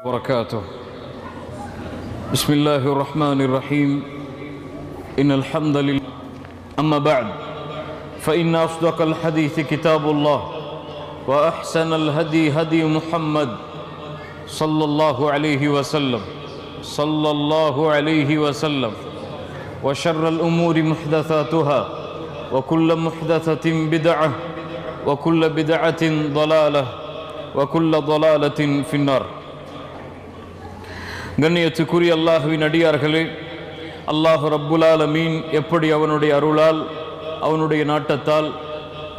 وبركاته. بسم الله الرحمن الرحيم. إن الحمد لله. أما بعد فإن أصدق الحديث كتاب الله وأحسن الهدي هدي محمد صلى الله عليه وسلم وشر الأمور محدثاتها وكل محدثة بدعة وكل بدعة ضلالة وكل ضلالة في النار. கண்ணியத்துக்குரிய அல்லாஹ்வின் அடியார்களே, அல்லாஹ் ரப்புல் ஆலமீன் எப்படி அவனுடைய அருளால் அவனுடைய நாட்டத்தால்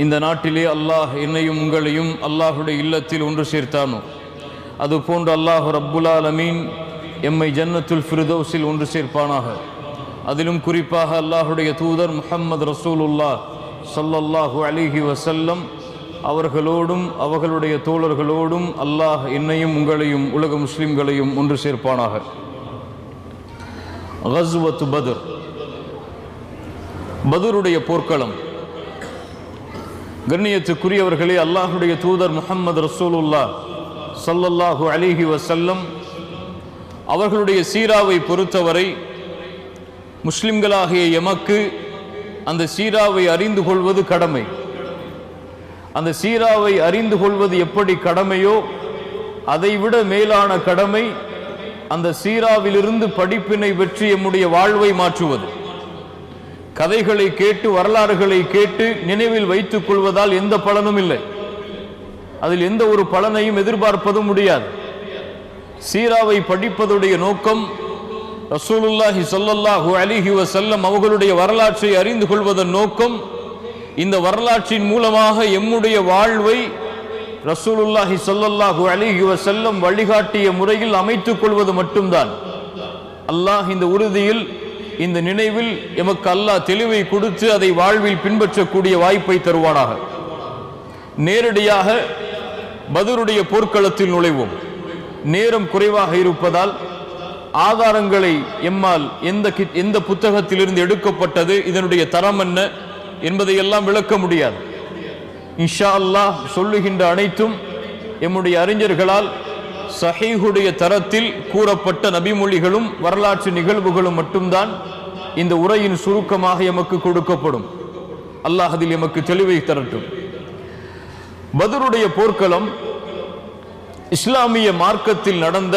இந்த நாட்டிலே அல்லாஹ் என்னையும் உங்களையும் அல்லாஹுடைய இல்லத்தில் ஒன்று சேர்த்தானோ, அதுபோன்று அல்லாஹ் ரப்புல் ஆலமீன் எம்மை ஜன்னத்துல் ஃபிர்தௌஸில் ஒன்று சேர்ப்பானாக. அதிலும் குறிப்பாக அல்லாஹுடைய தூதர் முஹம்மது ரசூலுல்லாஹ் ஸல்லல்லாஹு அலைஹி வஸல்லம் அவர்களோடும் அவர்களுடைய தோழர்களோடும் அல்லாஹ் என்னையும் உங்களையும் உலக முஸ்லிம்களையும் ஒன்று சேர்ப்பானாக. கஸ்வத்து பத்ர், பத்ருடைய போர்க்களம். கண்ணியத்துக்குரியவர்களே, அல்லாஹுடைய தூதர் முஹம்மது ரசூலுல்லாஹ் ஸல்லல்லாஹு அலைஹி வஸல்லம் அவர்களுடைய சீராவை பொறுத்தவரை முஸ்லிம்களாகிய எமக்கு அந்த சீராவை அறிந்து கொள்வது கடமை. அந்த சீராவை அறிந்து கொள்வது எப்படி கடமையோ அதைவிட மேலான கடமை அந்த சீராவிலிருந்து படிப்பினை பெற்று எம்முடைய வாழ்வை மாற்றுவது. கதைகளை கேட்டு வரலாறுகளை கேட்டு நினைவில் வைத்துக் கொள்வதால் எந்த பலனும் இல்லை, அதில் எந்த ஒரு பலனையும் எதிர்பார்ப்பதும் முடியாது. சீராவை படிப்பதுடைய நோக்கம் ரசூலுல்லாஹி ஸல்லல்லாஹு அலைஹி வஸல்லம் அவர்களுடைய வரலாற்றை அறிந்து கொள்வதன் நோக்கம் இந்த வரலாற்றின் மூலமாக எம்முடைய வாழ்வை ரசூலுல்லாஹி ஸல்லல்லாஹு அலைஹி வஸல்லம் வழிகாட்டிய முறையில் அமைத்துக் கொள்வது மட்டும்தான். அல்லாஹ் இந்த உறுதியில் இந்த நினைவில் எமக்கு அல்லாஹ் தெளிவை கொடுத்து அதை வாழ்வில் பின்பற்றக்கூடிய வாய்ப்பை தருவானாக. நேரடியாக பத்ருடைய போர்க்களத்தில் நுழைவோம். நேரம் குறைவாக இருப்பதால் ஆதாரங்களை எம்மால் எந்த புத்தகத்திலிருந்து எடுக்கப்பட்டது, இதனுடைய தரம் என்ன என்பதையெல்லாம் விளக்க முடியாது. இன்ஷா அல்லாஹ் சொல்லுகின்ற அனைத்தும் எம்முடைய அறிஞர்களால் சஹீஹுடைய தரத்தில் கூறப்பட்ட நபிமொழிகளும் வரலாற்று நிகழ்வுகளும் மட்டும்தான் இந்த உரையின் சுருக்கமாக எமக்கு கொடுக்கப்படும். அல்லாஹ் அதில் எமக்கு தெளிவை தரட்டும். பத்ருடைய போர்க்களம் இஸ்லாமிய மார்க்கத்தில் நடந்த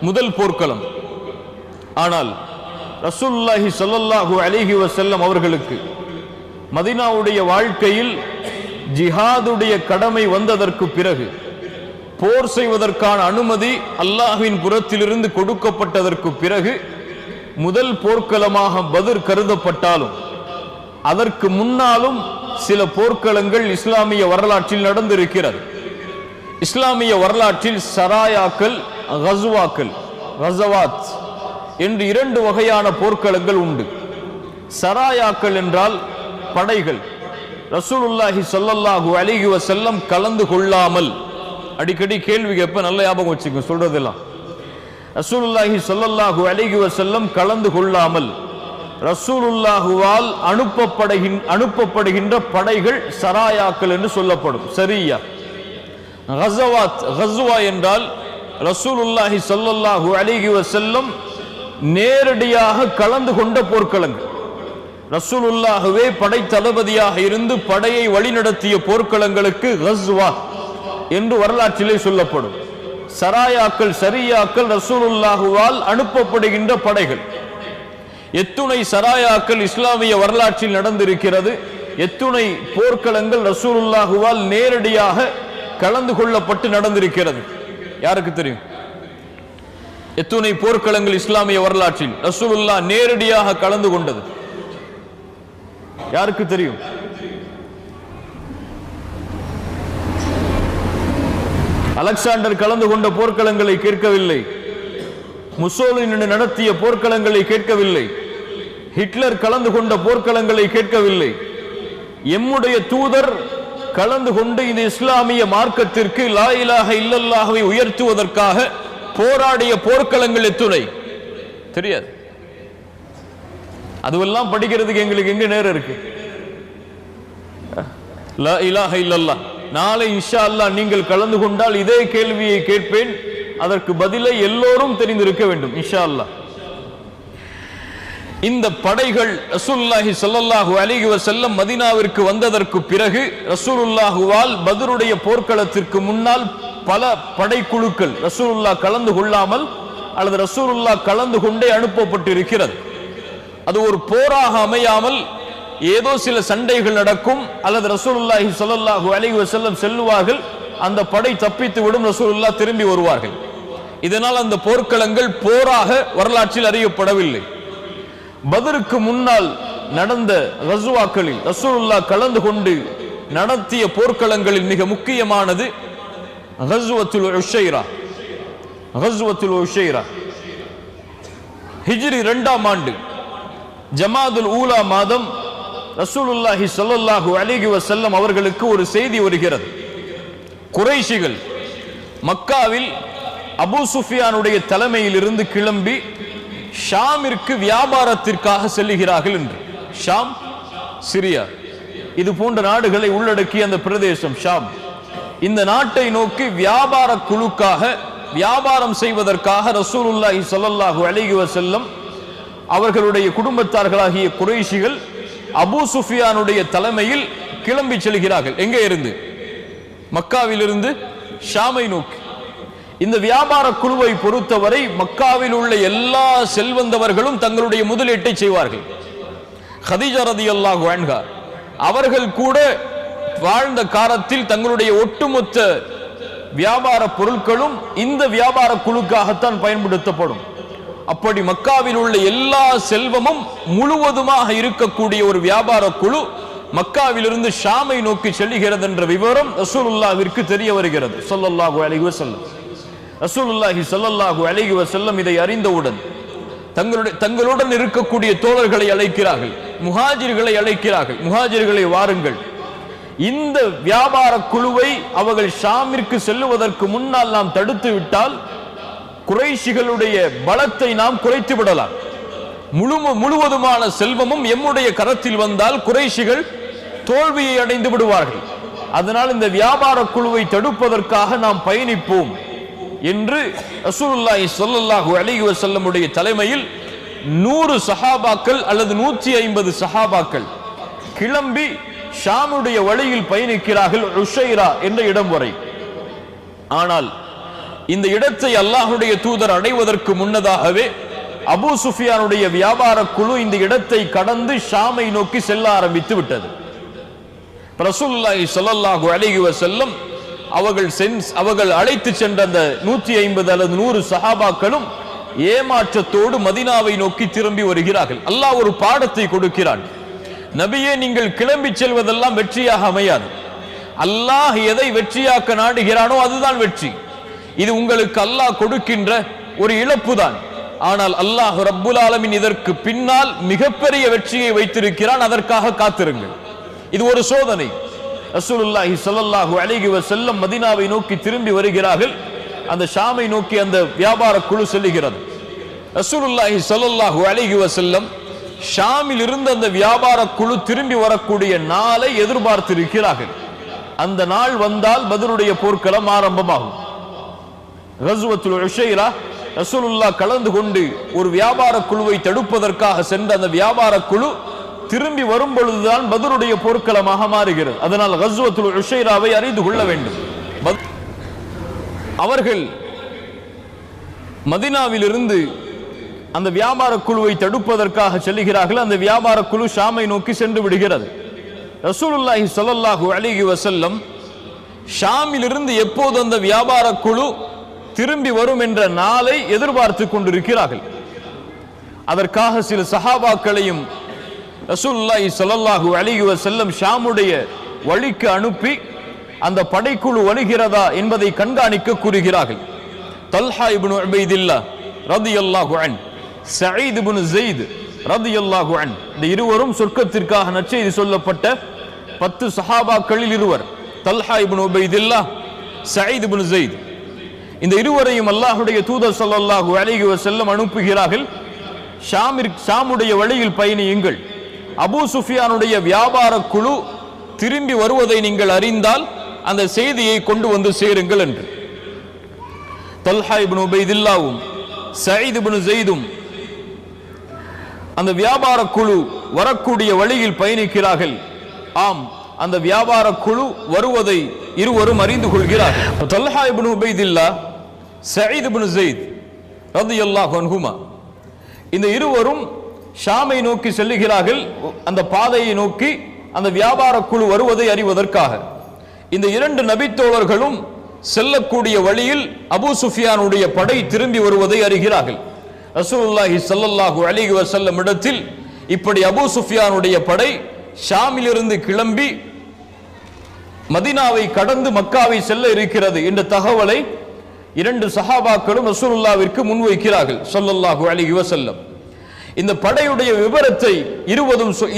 முதல் போர்க்களம். ஆனால் ரசூலுல்லாஹி ஸல்லல்லாஹு அலைஹி வஸல்லம் அவர்களுக்கு மதீனாவுடைய வாழ்க்கையில் ஜிஹாதுடைய கடமை வந்ததற்கு பிறகு போர் செய்வதற்கான அனுமதி அல்லாஹ்வின் புறத்திலிருந்து கொடுக்கப்பட்டதற்கு பிறகு முதல் போர்க்களமாக பத்ர் கருதப்பட்டாலும் அதற்கு முன்னாலும் சில போர்க்களங்கள் இஸ்லாமிய வரலாற்றில் நடந்திருக்கிறது. இஸ்லாமிய வரலாற்றில் சராயாக்கள், கஸ்வாக்கள், கஸவாத் என்று இரண்டு வகையான போர்க்களங்கள் உண்டு. சராயாக்கள் என்றால் படைகள் ரசூலுல்லாஹி ஸல்லல்லாஹு அலைஹி வஸல்லம் கலந்து கொள்ளாமல், அடிக்கடி கேள்வி கேட்ப, நல்ல ஞாபகம் வச்சுக்க சொல்றதெல்லாம், ரசூலுல்லாஹி ஸல்லல்லாஹு அலைஹி வஸல்லம் கலந்து கொள்ளாமல் ரசூலுல்லாஹுவால் அனுப்பப்படுகின்ற படைகள் சராயாக்கள் என்று சொல்லப்படும். சரியா? கஸவாத், கஸ்வா என்றால் ரசூலுல்லாஹி ஸல்லல்லாஹு அலைஹி வஸல்லம் நேரடியாக கலந்து கொண்ட போர்க்களங்கள். ரசூலுல்லாஹுவே படை தளபதியாக இருந்து படையை வழிநடத்திய போர்க்களங்களுக்கு கஸ்வா என்று வரலாற்றிலே சொல்லப்படும். சராயாக்கள், சரியாக்கள் ரசூலுல்லாஹுவால் அனுப்பப்படுகின்ற படைகள். எத்துணை சராயாக்கள் இஸ்லாமிய வரலாற்றில் நடந்திருக்கிறது, எத்துணை போர்க்களங்கள் ரசூலுல்லாஹுவால் நேரடியாக கலந்து கொள்ளப்பட்டு நடந்திருக்கிறது. யாருக்கு தெரியும்? எத்துணை போர்க்களங்கள் இஸ்லாமிய வரலாற்றில் ரசூலுல்லாஹ் நேரடியாக கலந்து கொண்டது யாருக்கு தெரியும்? அலெக்சாண்டர் கலந்து கொண்ட போர்க்களங்களை கேட்கவில்லை, முசோலினி நடத்திய போர்க்களங்களை கேட்கவில்லை, ஹிட்லர் கலந்து கொண்ட போர்க்களங்களை கேட்கவில்லை. எம்முடைய தூதர் கலந்து கொண்டு இந்த இஸ்லாமிய மார்க்கத்திற்கு லா இலாஹ இல்லல்லாஹ்வை உயர்த்துவதற்காக போராடிய போர்க்களங்கள் எத்துணை தெரியாது. அதுவெல்லாம் படிக்கிறதுக்கு எங்களுக்கு எங்க நேரம் இருக்கு? லா இலாஹ இல்லல்லாஹ். நாளை இன்ஷா அல்லாஹ் நீங்கள் கலந்து கொண்டால் இதே கேள்வியை கேட்பேன். அதற்கு பதிலை எல்லோரும் தெரிந்திருக்க வேண்டும் இன்ஷா அல்லாஹ். இந்த படைகள் ரசூலுல்லாஹி ஸல்லல்லாஹு அலைஹி வஸல்லம் மதீனாவிற்கு வந்ததற்கு பிறகு ரசூலுல்லாஹுவால் பத்ருடைய போர்க்களத்திற்கு முன்னால் பல படைக்குழுக்கள் ரசூலுல்லாஹ் கலந்து கொள்ளாமல் அல்லது ரசூலுல்லாஹ் கலந்து கொண்டே அனுப்பப்பட்டிருக்கிறது. அது ஒரு போராக அமையாமல் ஏதோ சில சண்டைகள் நடக்கும், அல்லது ரசூலுல்லாஹி ஸல்லல்லாஹு அலைஹி வஸல்லம் செல்வார்கள், அந்த படை தப்பித்து விடும், ரசூலுல்லாஹ் திரும்பி வருவார்கள். இதனால் அந்த போர்க்களங்கள் போராக வரலாற்றில் அறியப்படவில்லை. பத்ருக்கு முன்னால் நடந்த கஸ்வாக்களில் ரசூலுல்லாஹ் கலந்து கொண்டு நடத்திய போர்க்களங்களில் மிக முக்கியமானது கஸ்வத்துல் உஷைரா. கஸ்வத்துல் உஷைரா ஹிஜ்ரி 2ஆம் ஆண்டு ஜமாதுல் ஊலா மாதம் ரசூலுல்லாஹி ஸல்லல்லாஹு அலைஹி வஸல்லம் அவர்களுக்கு ஒரு செய்தி வருகிறது. குறைஷிகள் மக்காவில் அபூ சுஃபியானுடைய தலைமையில் இருந்து கிளம்பி ஷாமிற்கு வியாபாரத்திற்காக செல்லுகிறார்கள் என்று. ஷாம், சிரியா, இது போன்ற நாடுகளை உள்ளடக்கிய அந்த பிரதேசம் ஷாம். இந்த நாட்டை நோக்கி வியாபார குழுக்காக வியாபாரம் செய்வதற்காக ரசூலுல்லாஹி ஸல்லல்லாஹு அலைஹி வஸல்லம் அவர்களுடைய குடும்பத்தார்களாகிய குறைஷிகள் அபூ சுஃபியானுடைய தலைமையில் கிளம்பி செல்கிறார்கள். எங்கே இருந்து? மக்காவிலிருந்து ஷாமை நோக்கி. இந்த வியாபார குழுவை பொறுத்தவரை மக்காவில் உள்ள எல்லா செல்வந்தவர்களும் தங்களுடைய முதலீட்டை செய்வார்கள். கதீஜா ரலியல்லாஹு அன்ஹா அவர்கள் கூட வாழ்ந்த காலத்தில் தங்களுடைய ஒட்டுமொத்த வியாபார பொருட்களும் இந்த வியாபார குழுக்காகத்தான் பயன்படுத்தப்படும். அப்படி மக்காவில் உள்ள எல்லா செல்வமும் முழுவதுமாக இருக்கக்கூடிய ஒரு வியாபார குழு மக்காவிலிருந்து ஷாமை நோக்கி செல்கிறது என்ற விவரம் ரசூலுல்லாஹ்விற்கு தெரிய வருகிறது ஸல்லல்லாஹு அலைஹி வஸல்லம். ரசூலுல்லாஹி ஸல்லல்லாஹு அலைஹி வஸல்லம் இதை அறிந்தவுடன் தங்களுடன் இருக்கக்கூடிய தோழர்களை அழைக்கிறார்கள், முஹாஜிர்களை அழைக்கிறார்கள். முஹாஜிர்களை வாருங்கள், இந்த வியாபார குழுவை அவர்கள் ஷாமிற்கு செல்லுவதற்கு முன்னால் நாம் தடுத்து விட்டால் குறைஷிகளுடைய பலத்தை நாம் குறைத்து விடலாம். முழுவதுமான செல்வமும் எம்முடைய கரத்தில் வந்தால் குறைஷிகள் தோல்வியை அடைந்து விடுவார்கள். அதனால் இந்த வியாபார குழுவை தடுப்பதற்காக நாம் பயணிப்போம் என்று ரசூலுல்லாஹி ஸல்லல்லாஹு அலைஹி வஸல்லமுடைய தலைமையில் 100 சஹாபாக்கள் அல்லது 150 சஹாபாக்கள் கிளம்பி ஷாமுடைய வழியில் பயணிக்கிறார்கள், உஷைரா என்ற இடம் வரை. ஆனால் இந்த இடத்தை அல்லாஹ்வுடைய தூதர் அடைவதற்கு முன்னதாகவே அபூ சுஃபியானுடைய வியாபார குழு இந்த இடத்தை கடந்து ஷாமை நோக்கி செல்ல ஆரம்பித்து விட்டது. ரசூலுல்லாஹி ஸல்லல்லாஹு அலைஹி வஸல்லம் அவர்கள் அழைத்து சென்ற அந்த 150 அல்லது 100 சஹாபாக்களும் ஏமாற்றத்தோடு மதீனாவை நோக்கி திரும்பி வருகிறார்கள். அல்லாஹ் ஒரு பாடத்தை கொடுக்கிறான். நபியே, நீங்கள் கிளம்பி செல்வதெல்லாம் வெற்றியாக அமையாது. அல்லாஹ் எதை வெற்றியாக்க நாடுகிறானோ அதுதான் வெற்றி. இது உங்களுக்கு அல்லாஹ் கொடுக்கின்ற ஒரு இழப்பு தான். ஆனால் அல்லாஹ் ரப்புல் ஆலமீன் இதற்கு பின்னால் மிகப்பெரிய வெற்றியை வைத்திருக்கிறான். அதற்காக காத்திருங்கள். இது ஒரு சோதனை. ரசூலுல்லாஹி ஸல்லல்லாஹு அலைஹி வஸல்லம் மதீனாவை நோக்கி திரும்பி வருகிறார்கள். அந்த ஷாமை நோக்கி அந்த வியாபார குழு செல்லுகிறது. ரசூலுல்லாஹி ஸல்லல்லாஹு அலைஹி வஸல்லம் ஷாமில் இருந்த அந்த வியாபார குழு திரும்பி வரக்கூடிய நாளை எதிர்பார்த்திருக்கிறார்கள். அந்த நாள் வந்தால் பத்ருடைய போர்க்களம் ஆரம்பமாகும். கஸ்வத்துல் உஷைரா ரசூலுல்லாஹ் கலந்து கொண்டு ஒரு வியாபார குழுவை தடுப்பதற்காக சென்ற அந்த வியாபார குழு திரும்பி வரும் பொழுதுதான் பத்ருடைய போர்க்களமாக மாறுகிறது. அதனால் கஸ்வத்துல் உஷைராவை அறிந்து கொள்ள வேண்டும். அவர்கள் மதீனாவிலிருந்து அந்த வியாபார குழுவை தடுப்பதற்காக செல்கிறார்கள். அந்த வியாபார குழு ஷாமை நோக்கி சென்று விடுகிறது. ரசூலுல்லாஹி ஸல்லல்லாஹு அலைஹி வஸல்லம் ஷாமிலிருந்து எப்போது அந்த வியாபார குழு திரும்பி வரும் என்ற நாளை எதிர்பார்த்து கொண்டிருக்கிறார்கள். அதற்காக சில சஹாபாக்களையும் ரசூலுல்லாஹி ஸல்லல்லாஹு அலைஹி வஸல்லம் ஷாமுடைய வழிக்கு அனுப்பி அந்த படைக்குழு வருகிறதா என்பதை கண்காணிக்க கூறுகிறார்கள். தல்ஹா இப்னு உபைதில்லாஹ் ரலியல்லாஹு அன்ஹு, சயீத் இப்னு ஸைத் ரலியல்லாஹு அன்ஹு, இந்த இருவரும் சொர்க்கத்திற்காக நற்செய்தி சொல்லப்பட்ட 10 சஹாபாக்களில் இருவர். தல்ஹா இப்னு உபைதில்லாஹ், சயீத் இப்னு ஸைத், இந்த இருவரையும் அல்லாஹ்வுடைய தூதர் ஸல்லல்லாஹு அலைஹி வஸல்லம் அனுப்புகிறார்கள். ஷாமுடைய வழியில் பயணியுங்கள். அபூ சுஃபியானுடைய வியாபார குழு திரும்பி வருவதை நீங்கள் அறிந்தால் அந்த செய்தியை கொண்டு வந்து சேருங்கள் என்று. தல்ஹா இப்னு உபைதில்லாவும் சயீத் இப்னு ஸைதும் அந்த வியாபார குழு வரக்கூடிய வழியில் பயணிக்கிறார்கள். ஆம், அந்த வியாபார குழு வருவதை இருவரும் அறிந்து கொள்கிறார்கள். தல்ஹா இப்னு உபைதில்லா, சயீத் இப்னு ஸைத் ரலியல்லாஹு அன்ஹுமா, இந்த இருவரும் ஷாமை நோக்கி செல்லுகிறார்கள். அந்த பாதையை நோக்கி அந்த வியாபார குழு வருவதை அறிவதற்காக. இந்த இரண்டு நபித்தோழர்களும் செல்லக்கூடிய வழியில் அபூ சுஃபியானுடைய படை திரும்பி வருவதை அறிகிறார்கள். ரசூலுல்லாஹி ஸல்லல்லாஹு அலைஹி வஸல்லம் இடத்தில் இப்படி அபூ சுஃபியானுடைய படை ஷாமிலிருந்து கிளம்பி மதீனாவை கடந்து மக்காவை செல்ல இருக்கிறது என்ற தகவலை இரண்டு சஹாபாக்களும் ரசூலுல்லாஹ்விற்கு முன்வைக்கிறார்கள் ஸல்லல்லாஹு அலைஹி வஸல்லம். இந்த படையுடைய விவரத்தை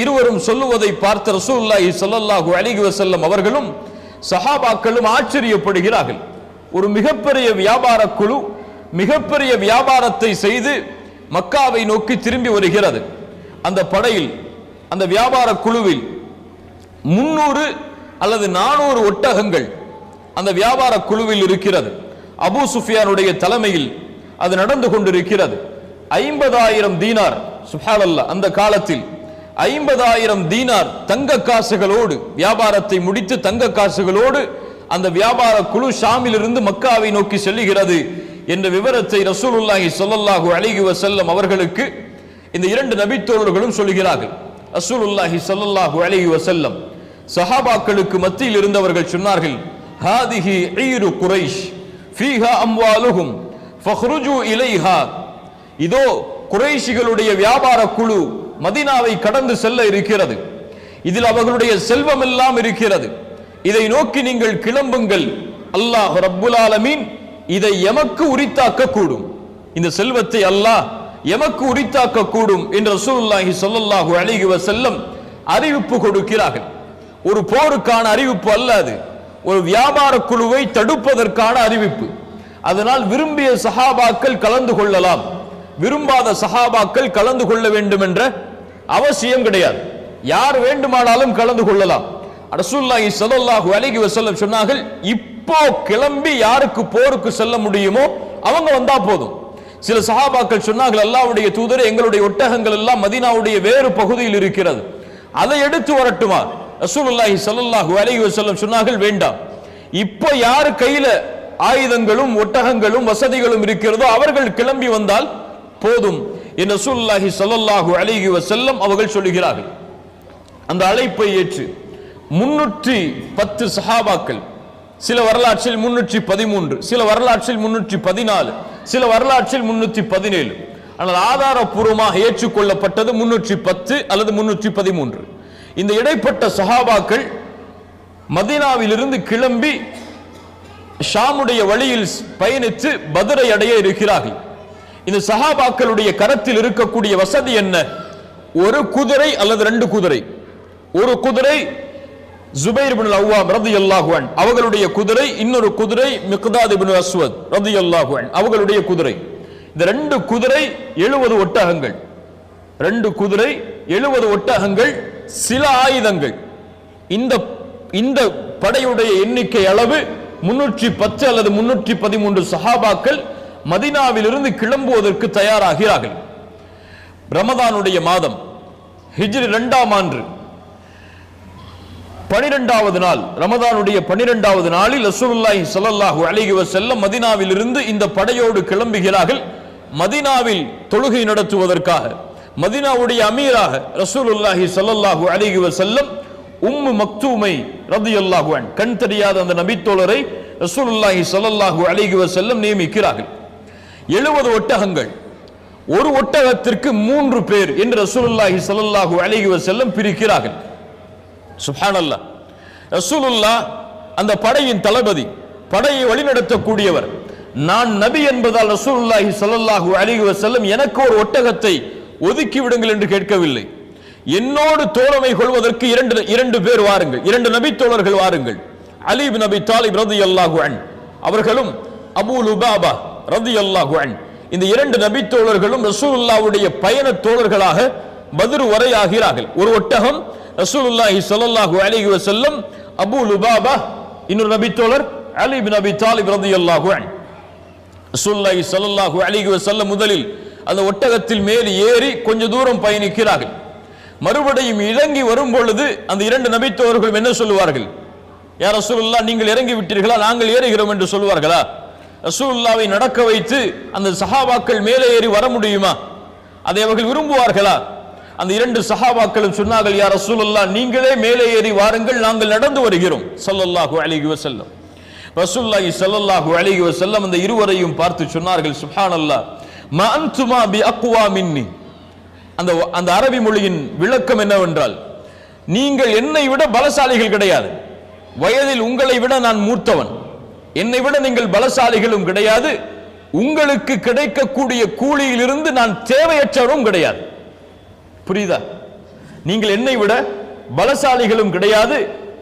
இருவரும் சொல்லுவதை பார்த்த ரசூலுல்லாஹி ஸல்லல்லாஹு அலைஹி வஸல்லம் அவர்களும் சஹாபாக்களும் ஆச்சரியப்படுகிறார்கள். ஒரு மிகப்பெரிய வியாபார குழு மிகப்பெரிய வியாபாரத்தை செய்து மக்காவை நோக்கி திரும்பி வருகிறது. அந்த படையில், அந்த வியாபார குழுவில் 300 அல்லது 400 ஒட்டகங்கள் அந்த வியாபார குழுவில் இருக்கிறது. அபூ சுஃபியானுடைய தலைமையில் அது நடந்து கொண்டிருக்கிறது. 50,000 தீனார், சுப்ஹானல்லாஹ், அந்த காலத்தில் 50,000 தீனார் தங்க காசுகளோடு வியாபாரத்தை முடித்து தங்க காசுகளோடு அந்த வியாபார குழு ஷாமிலிருந்து மக்காவை நோக்கி செல்லுகிறது என்ற விவரத்தை ரசூலுல்லாஹி ஸல்லல்லாஹு அலைஹி வஸல்லம் அவர்களுக்கு இந்த இரண்டு நபித்தோழர்களும் சொல்கிறார்கள். ரசூலுல்லாஹி ஸல்லல்லாஹு அலைஹி வஸல்லம் சஹாபாக்களுக்கு மத்தியில் இருந்தவர்கள் சொன்னார்கள், ஹாதிஹி ஈரு குரைஷ் ஃபீஹா அம்வாலுஹும் ஃபஹ்ருஜு இலைஹா. இதோ குறைஷிகளுடைய வியாபார குழு மதீனாவை கடந்து செல்ல இருக்கிறது. இதில் அவர்களுடைய செல்வம் எல்லாம் இருக்கிறது. இதை நோக்கி நீங்கள் கிளம்புங்கள். அல்லாஹ் ரப்புல் ஆலமீன் இதை எமக்கு உரித்தாக்க கூடும். இந்த செல்வத்தை அல்லாஹ் எமக்கு உரித்தாக்க கூடும் என்று ரசூலுல்லாஹி ஸல்லல்லாஹு அலைஹி வஸல்லம் அறிவிப்பு கொடுக்கிறார்கள். ஒரு போருக்கான அறிவிப்பு அல்ல, அது ஒரு வியாபார குழுவை தடுப்பதற்கான அறிவிப்பு. அதனால் விரும்பிய சஹாபாக்கள் கலந்து கொள்ளலாம், விரும்பாத சஹாபாக்கள் கலந்து கொள்ள வேண்டும் என்ற அவசியம் கிடையாது. யார் வேண்டுமானாலும் கலந்து கொள்ளலாம். ரசூலுல்லாஹி ஸல்லல்லாஹு அலைஹி வஸல்லம் சொன்னார்கள், இப்போ கிளம்பி யாருக்கு போருக்கு செல்ல முடியுமோ அவங்க வந்தா போதும். சில சஹாபாக்கள் சொன்னார்கள், அல்லாஹ்வுடைய தூதரே, எங்களுடைய ஒட்டகங்கள் எல்லாம் மதீனாவுடைய வேறு பகுதியில் இருக்கிறது, அதை எடுத்து வரட்டுமா? ரசூலுல்லாஹி ஸல்லல்லாஹு அலைஹி வஸல்லம் சொன்னார்கள், வேண்டாம். இப்போ யார் கையில ஆயுதங்களும் ஒட்டகங்களும் வசதிகளும் இருக்கிறதோ அவர்கள் கிளம்பி வந்தால் போதும் என்று ரசூலுல்லாஹி ஸல்லல்லாஹு அலைஹி வஸல்லம் அவர்கள் சொல்லுகிறார்கள். அந்த அழைப்பை ஏற்று 310 சஹாபாக்கள், சில வரலாற்றில் 313, சில வரலாற்றில் 314, சில வரலாற்றில் 317, ஆனால் ஆதாரப்பூர்வமாக ஏற்றுக்கொள்ளப்பட்டது 310 அல்லது 313. இந்த இடைப்பட்ட சஹாபாக்கள் மதீனாவிலிருந்து கிளம்பி ஷாமுடைய வழியில் பயணித்து பத்ரை அடைய இருக்கிறார்கள். இந்த சஹாபாக்களுடைய கரத்தில் இருக்கக்கூடிய வசதி என்ன? ஒரு குதிரை அல்லது 2 குதிரை. ஒரு குதிரை ஜுபைர் இப்னு அவ்வாம் ரலியல்லாஹு அன்ஹு அவர்களுடைய குதிரை, இன்னொரு குதிரை மிக்தாத் இப்னு அஸ்வத் ரலியல்லாஹு அன்ஹு அவர்களுடைய குதிரை. இந்த 2 குதிரை 70 ஒட்டகங்கள், 2 குதிரை 70 ஒட்டகங்கள், சில ஆயுதங்கள். இந்த படையுடைய எண்ணிக்கை அளவு 310 அல்லது 313 சஹாபாக்கள் மதீனாவிலிருந்து கிளம்புவதற்கு தயாராகிறார்கள். ரமதானுடைய மாதம், ஹிஜ்ரி 2ஆம் ஆண்டு 12வது நாள், ரமதானுடைய 12வது நாளில் ரசூலுல்லாஹி ஸல்லல்லாஹு அலைஹி வஸல்லம் மதீனாவிலிருந்து இந்த படையோடு கிளம்புகிறார்கள். மதீனாவில் தொழுகை நடத்துவதற்காக மதீனாவுடைய அமீராக ரசூலுல்லாஹி ஸல்லல்லாஹு அலைஹி வஸல்லம் உம்மு மக்தூமை ரலியல்லாஹு அன்ஹா, கண் தெரியாத அந்த நபித்தோழரை ரசூலுல்லாஹி ஸல்லல்லாஹு அலைஹி வஸல்லம் நியமிக்கிறார்கள். 70 ஒட்டகங்கள், ஒரு ஒட்டகத்திற்கு 3 பேர் என்று ரசூலுல்லாஹி ஸல்லல்லாஹு அலைஹி வஸல்லம் பிரிக்கிறார்கள். சுப்ஹானல்லாஹ். ரசூலுல்லாஹ் அந்த படையின் தளபதி, படையை வழிநடத்தக்கூடியவர். நான் நபி என்பதால் ரசூலுல்லாஹி ஸல்லல்லாஹு அலைஹி வஸல்லம் எனக்கு ஒரு ஒட்டகத்தை ஒதுக்கி விடுங்கள் என்று கேட்கவில்லை. என்னோடு தோழமை கொள்வதற்கு 2 பேர் வாருங்கள், 2 நபித்தோழர்கள் வாருங்கள். அலி இப்னு அபி தாலிப் ரலியல்லாஹு அன்ஹு அவர்களும் அபூ லுபாபா ரலியல்லாஹு அன்ஹு, இந்த 2 நபித்தோழர்களும் ரசூலுல்லாஹ்வுடைய பயண தோழர்களாக பத்ர் வரை ஆகிறார்கள். ஒரு ஒட்டகம் ரசூலுல்லாஹி ஸல்லல்லாஹு அலைஹி வஸல்லம், அபூ லுபாபா, இன்னொரு நபித்தோழர் அலி இப்னு அபி தாலிப் ரலியல்லாஹு அன்ஹு. ரசூலுல்லாஹி ஸல்லல்லாஹு அலைஹி வஸல்லம் முதலில் அந்த ஒட்டகத்தில் மேல் ஏறி கொஞ்ச தூரம் பயணிக்கிறார்கள். மறுபடியும் இறங்கி வரும் பொழுது அந்த இரண்டு நபித்தோர்களும் என்ன சொல்லுவார்கள்? யா ரசூலுல்லாஹ், நீங்கள் இறங்கி விட்டீர்களா, நாங்கள் ஏறுகிறோம் என்று சொல்வார்களா? ரசூலுல்லாஹ்வை நடக்க வைத்து அந்த சஹாபாக்கள் மேலே ஏறி வர முடியுமா? அதை அவர்கள் விரும்புவார்களா? அந்த இரண்டு சஹாபாக்களும் சொன்னார்கள், யா ரசூலுல்லாஹ், நீங்களே மேலே ஏறி வாருங்கள், நாங்கள் நடந்து வருகிறோம் ஸல்லல்லாஹு அலைஹி வஸல்லம். ரசூலுல்லாஹி ஸல்லல்லாஹு அலைஹி வஸல்லம் அந்த இருவரையும் பார்த்து சொன்னார்கள், சுப்ஹானல்லாஹ், மா அன்துமா பி அக்வா மின்னி. அந்த அரபி மொழியின் விளக்கம் என்னவென்றால், நீங்கள் என்னை விட பலசாலிகள் கிடையாது, வயதில் உங்களை விட நான் மூத்தவன், என்னை விட நீங்கள் பலசாலிகளும் கிடையாது, உங்களுக்கு கிடைக்கக்கூடிய கூலியிலிருந்து நான் தேவையற்றவரும் கிடையாது. புரியுதா? நீங்கள் என்னை விட பலசாலிகளும் கிடையாது,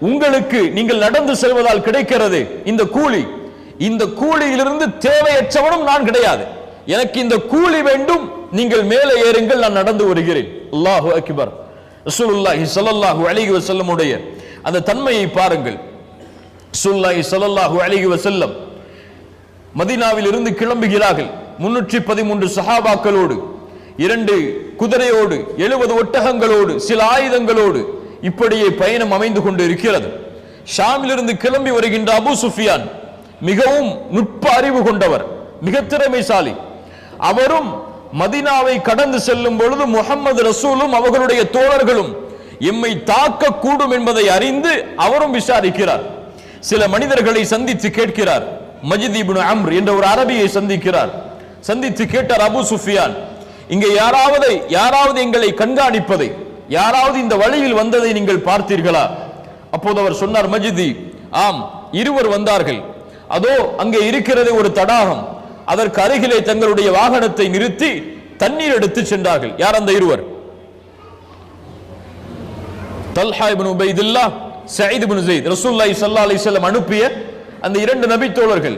உங்களுக்கு நீங்கள் நடந்து செல்வதால் கிடைக்கிறது இந்த கூலி, இந்த கூலியிலிருந்து தேவையற்றவனும் நான் கிடையாது, எனக்கு இந்த கூலி வேண்டும், நீங்கள் மேலே ஏறுங்கள், நான் நடந்து வருகிறேன். அல்லாஹு அக்பர். ரசூலுல்லாஹி ஸல்லல்லாஹு அலைஹி வஸல்லம் உடைய அந்த தன்மையை பாருங்கள். ரசூலுல்லாஹி ஸல்லல்லாஹு அலைஹி வஸல்லம் மதீனாவில் இருந்து கிளம்புகிறார்கள் 313 சஹாபாக்களோடு, 2 குதிரையோடு, 70 ஒட்டகங்களோடு, சில ஆயுதங்களோடு இப்படியே பயணம் அமைந்து கொண்டு இருக்கிறது. ஷாமிலிருந்து கிளம்பி வருகின்ற அபூ சுஃபியான் மிகவும் நுட்ப அறிவு கொண்டவர், மிக திறமைசாலி. அவரும் மதீனாவை கடந்து செல்லும் பொழுது முஹம்மது ரசூலும் அவர்களுடைய தோழர்களும் எம்மை தாக்க கூடும் என்பதை அறிந்து அவரும் விசாரிக்கிறார். சில மனிதர்களை சந்தித்து கேட்கிறார். மஜித் இப்னு அம்ர் என்ற ஒரு அரபியை சந்திக்கிறார். சந்தித்து கேட்டார், அபூ சுஃபியான், இங்கே யாராவது எங்களை கண்காணிப்பதை, யாராவது இந்த வழியில் வந்ததை நீங்கள் பார்த்தீர்களா? அப்போது அவர் சொன்னார், மஜிதி, ஆம், இருவர் வந்தார்கள், அதோ அங்கே இருக்கிறது ஒரு தடாகம், அதற்கு அருகிலே தங்களுடைய வாகனத்தை நிறுத்தி தண்ணீர் எடுத்து சென்றார்கள். யார் அந்த இருவர்? தல்ஹா இப்னு உபைதுல்லாஹ், சயீத் இப்னு ஸைத். ரசூலுல்லாஹி ஸல்லல்லாஹு அலைஹி வஸல்லம் அனுப்பிய அந்த 2 நபி தோழர்கள்.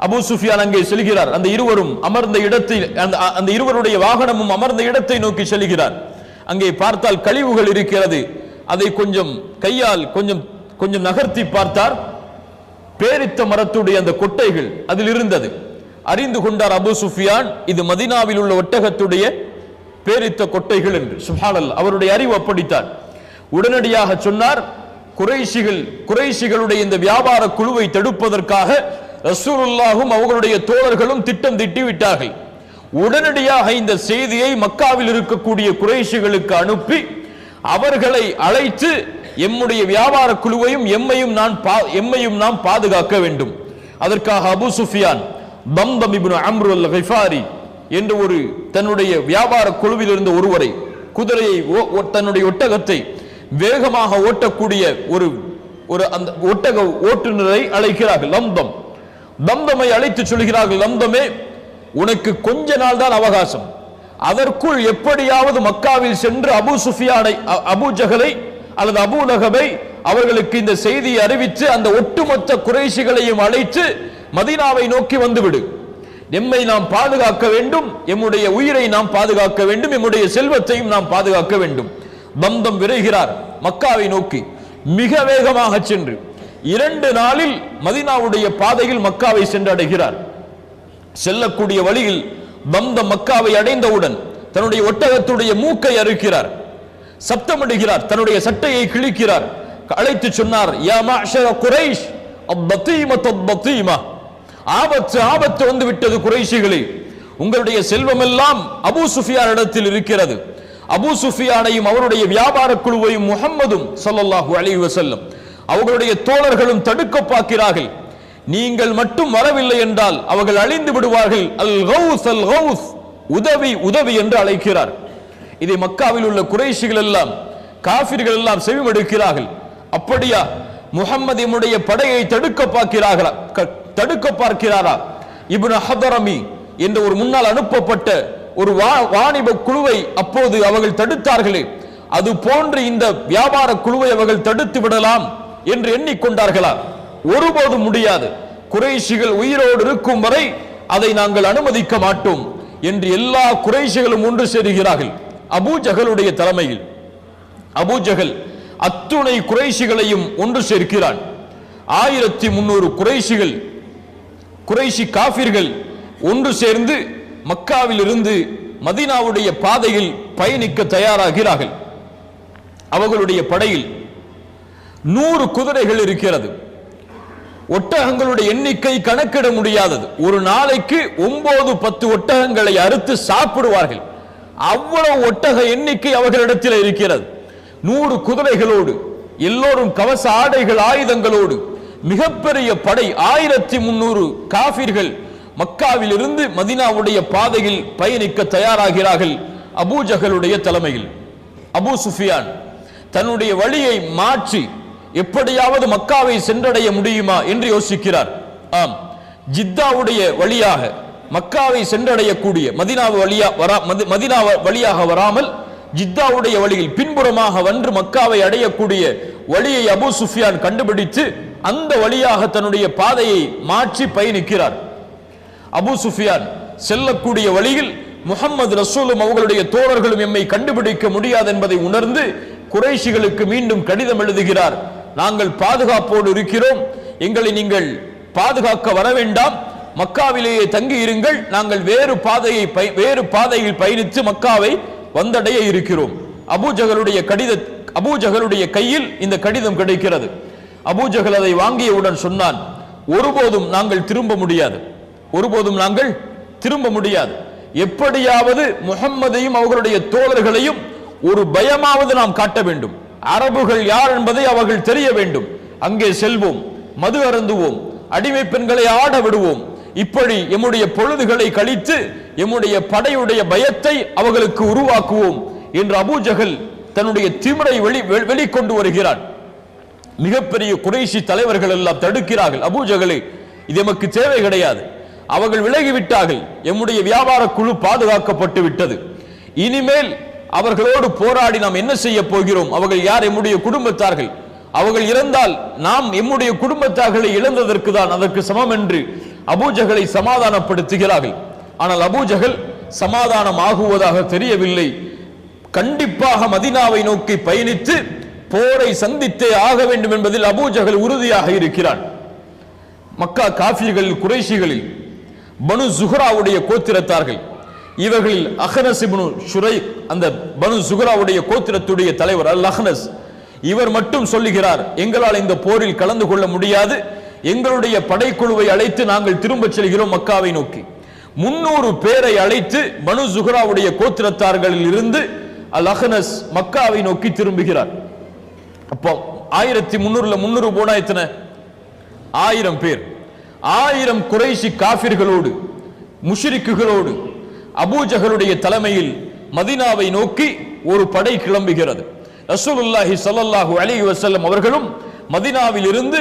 அபூ சுஃபியான் அங்கே செல்கிறார். அந்த இருவரும் அமர்ந்த இடத்தில், அந்த இருவருடைய வாகனமும் அமர்ந்த இடத்தை நோக்கி செல்கிறார். அங்கே பார்த்தால் கழிவுகள் இருக்கிறது. அதை கொஞ்சம் கையால் கொஞ்சம் நகர்த்தி பார்த்தார். பேரித்த மரத்துடைய அந்த கொட்டைகள் அதில் இருந்தது. அறிந்து கொண்டார் அபூ சுஃபியான், இது மதீனாவில் உள்ள ஒட்டகத்துடைய பேரித்த கொட்டைகள் என்று. சுப்ஹானல்லாஹ், அவருடைய அறிவு அப்படித்தான். உடனடியாக சொன்னார், குறைஷிகளுடைய இந்த வியாபார குழுவை தடுப்பதற்காக ரசூலுல்லாஹும் அவர்களுடைய தோழர்களும் திட்டம் தீட்டி விட்டார்கள். உடனடியாக இந்த செய்தியை மக்காவில் இருக்கக்கூடிய குறைஷிகளுக்கு அனுப்பி அவர்களை அழைத்து எம்முடைய வியாபார குழுவையும் எம்மையும் நாம் பாதுகாக்க வேண்டும். அதற்காக அபூ சுஃபியான் தம்தம் இப்னு அம்ர் அல்-கிஃபாரி என்ற ஒரு தன்னுடைய வியாபார குழுவில் இருந்த ஒருவரை, குதிரையை, தன்னுடைய ஒட்டகத்தை வேகமாக ஓட்டக்கூடிய ஒரு அந்த ஒட்டக ஓட்டுநரை அழைக்கிறார்கள். தம்தமை அழைத்து சொல்கிறார்கள், லம்தமே, உனக்கு கொஞ்ச நாள் தான் அவகாசம், அதற்குள் எப்படியாவது மக்காவில் சென்று அபூ சுஃபியானை, அபூ ஜஹலை அல்லது அபூ லஹபை அவர்களுக்கு இந்த செய்தியை அறிவித்து அந்த ஒட்டுமொத்த குறைஷிகளையும் அழைத்து மதீனாவை நோக்கி வந்துவிடு. எம்மை நாம் பாதுகாக்க வேண்டும், எம்முடைய உயிரை நாம் பாதுகாக்க வேண்டும், எம்முடைய செல்வத்தையும் நாம் பாதுகாக்க வேண்டும். தம்தம் விரைகிறார் மக்காவை நோக்கி. மிக வேகமாக சென்று 2 நாளில் மதீனாவுடைய பாதையில் மக்காவை சென்றடைகிறார். செல்லக்கூடிய வழியில் தம்தம் மக்காவை அடைந்தவுடன் தன்னுடைய ஒட்டகத்துடைய மூக்கை அறுக்கிறார், சப்தமிடுகிறார், தன்னுடைய சட்டையை கிழிக்கிறார். அழைத்து சொன்னார், யா மஅஷர குரைஷ், அபதீமா, ஆபத்து வந்து விட்டது குறைஷிகளே, உங்களுடைய செல்வம் எல்லாம் அபூ சுஃபியான் இடத்தில் இருக்கிறது. அபூ சுஃபியானையும் அவருடைய வியாபார குழுவையும் முஹம்மதும் ஸல்லல்லாஹு அலைஹி வஸல்லம் அவர்களுடைய தோழர்களும் தடுக்க பார்க்கிறார்கள். நீங்கள் மட்டும் வரவில்லை என்றால் அவர்கள் அழிந்து விடுவார்கள். அல் கௌஸ், உதவி என்று அழைக்கிறார். இதை மக்காவில் உள்ள குறைஷிகள் எல்லாம், காஃபிர்கள் எல்லாம் செவிமடுக்கிறார்கள். அப்படியா, முஹம்மதினுடைய படையை தடுக்க பார்க்கிறாரா? இப்னு ஹதரமி என்ற ஒரு முன்னால் அனுப்பப்பட்ட ஒரு வாணிப குழுவை அப்போது அவர்கள் தடுத்தார்களே, அது போன்று இந்த வியாபார குழுவை அவர்கள் தடுத்து விடலாம் என்று எண்ணிக்கொண்டார்களா? ஒருபோதும் முடியாது. குறைஷிகள் உயிரோடு இருக்கும் வரை அதை நாங்கள் அனுமதிக்க மாட்டோம் என்று எல்லா குறைஷிகளும் ஒன்று சேருகிறார்கள் அபூ ஜஹலுடைய தலைமையில். அபூ ஜஹல் அத்துணை குறைஷிகளையும் ஒன்று சேர்க்கிறான். 1300 குறைஷி காஃபிர்கள் ஒன்று சேர்ந்து மக்காவில் இருந்து மதீனாவுடைய பாதையில் பயணிக்க தயாராகிறார்கள். அவர்களுடைய படையில் 100 குதிரைகள் இருக்கிறது. ஒட்டகங்களுடைய எண்ணிக்கை கணக்கிட முடியாதது. ஒரு நாளைக்கு 9-10 ஒட்டகங்களை அறுத்து சாப்பிடுவார்கள். அவ்வளவு ஒட்டக எண்ணிக்கை அவர்களிடத்தில் இருக்கிறது. 100 குதிரைகளோடு, எல்லோரும் கவச ஆடைகள் ஆயுதங்களோடு மிகப்பெரிய படை 1300 காஃபிர்கள் மக்காவில் இருந்து மதீனாவுடைய பாதையில் பயணிக்க தயாராகிறார்கள். அபூஜஹலுடைய தலைமையில். அபூ சுஃபியான் தன்னுடைய வழியை மாற்றி எப்படியாவது மக்காவை சென்றடைய முடியுமா என்று யோசிக்கிறார். ஆம், ஜித்தாவுடைய வழியாக மக்காவை சென்றடையக்கூடிய மதீனா வழியாக வராமல் ஜித்தாவுடைய வழியில் பின்புறமாக வந்து மக்காவை அடையக்கூடிய வழியை அபூ சுஃபியான் கண்டுபிடித்து அந்த வழியாக தன்னுடைய பாதையை மாற்றி பயணிக்கிறார். அபூ சுஃபியான் செல்லக்கூடிய வழியில் முஹம்மது ரசூலும் அவர்களுடைய தோழர்களும் எம்மை கண்டுபிடிக்க முடியாது என்பதை உணர்ந்து குறைஷிகளுக்கு மீண்டும் கடிதம் எழுதுகிறார். நாங்கள் பாதுகாப்போடு இருக்கிறோம், எங்களை நீங்கள் பாதுகாக்க வர வேண்டாம், மக்காவிலேயே தங்கி இருங்கள், நாங்கள் வேறு பாதையில் பயணித்து மக்காவை வந்தடைய இருக்கிறோம். அபூஜஹலுடைய கையில் இந்த கடிதம் கிடைக்கிறது. அபூஜஹல் அதை வாங்கியவுடன் சொன்னான், ஒருபோதும் நாங்கள் திரும்ப முடியாது, ஒருபோதும் நாங்கள் திரும்ப முடியாது. எப்படியாவது முஹம்மதையும் அவர்களுடைய தோழர்களையும் ஒரு பயமாவது நாம் காட்ட வேண்டும். அரபுகள் யார் என்பதை அவர்கள் தெரிய வேண்டும். அங்கே செல்வோம், மது அருந்துவோம், அடிமை பெண்களை ஆட விடுவோம், இப்படி எம்முடைய பொழுதுகளை கழித்து எம்முடைய படையுடைய பயத்தை அவர்களுக்கு உருவாக்குவோம் என்று அபூஜஹல் தன்னுடைய திமிரை வெளிக்கொண்டு வருகிறான். மிகப்பெரிய குறைஷி தலைவர்கள் எல்லாம் தடுக்கிறார்கள். அபூஜஹலே, இது எமக்கு தேவை கிடையாது, அவர்கள் விலகிவிட்டார்கள், எம்முடைய வியாபார குழு பாதுகாக்கப்பட்டு விட்டது, இனிமேல் அவர்களோடு போராடி நாம் என்ன செய்ய போகிறோம்? அவர்கள் யார்? எம்முடைய குடும்பத்தார்கள், அவர்கள் இறந்தால் நாம் எம்முடைய குடும்பத்தார்களை இழந்ததற்கு தான் அதற்கு சமம் என்று அபூஜஹலை சமாதானப்படுத்துகிறார்கள். ஆனால் அபூஜஹல் சமாதானம் ஆகுவதாக தெரியவில்லை. கண்டிப்பாக மதீனாவை நோக்கி பயணித்து போரை சந்தித்தே ஆக வேண்டும் என்பதில் அபூஜஹல் உறுதியாக இருக்கிறான். மக்கா காஃபிர்கள் குறைஷிகளில் பனு ஜுஹ்ராவுடைய கோத்திரத்தார்கள், இவர்களில் அஹ்னஸ் இப்னு ஷுரைக், அந்த பனு ஜுஹ்ராவுடைய கோத்திரத்துடைய தலைவர் அல் அஹ்னஸ், இவர் மட்டும் சொல்லுகிறார், எங்களால் இந்த போரில் கலந்து கொள்ள முடியாது, எங்களுடைய படைக்குழுவை அழைத்து நாங்கள் திரும்ப செல்கிறோம் மக்காவை நோக்கி. 300 பேரை அழைத்து பனு ஜுஹ்ராவுடைய கோத்திரத்தார்களில் இருந்து அல் அஹ்னஸ் மக்காவை நோக்கி திரும்புகிறார். அப்போ 1300ல 300 போனா எத்தனை? 1000 பேர். 1000 குறைஷி காஃபிர்களோடு முஷ்ரிக்குகளோடு அபூஜஹலுடைய தலைமையில் மதீனாவை நோக்கி ஒரு படை கிளம்புகிறது. ரசூலுல்லாஹி ஸல்லல்லாஹு அலைஹி வஸல்லம் அவர்களும் மதீனாவில் இருந்து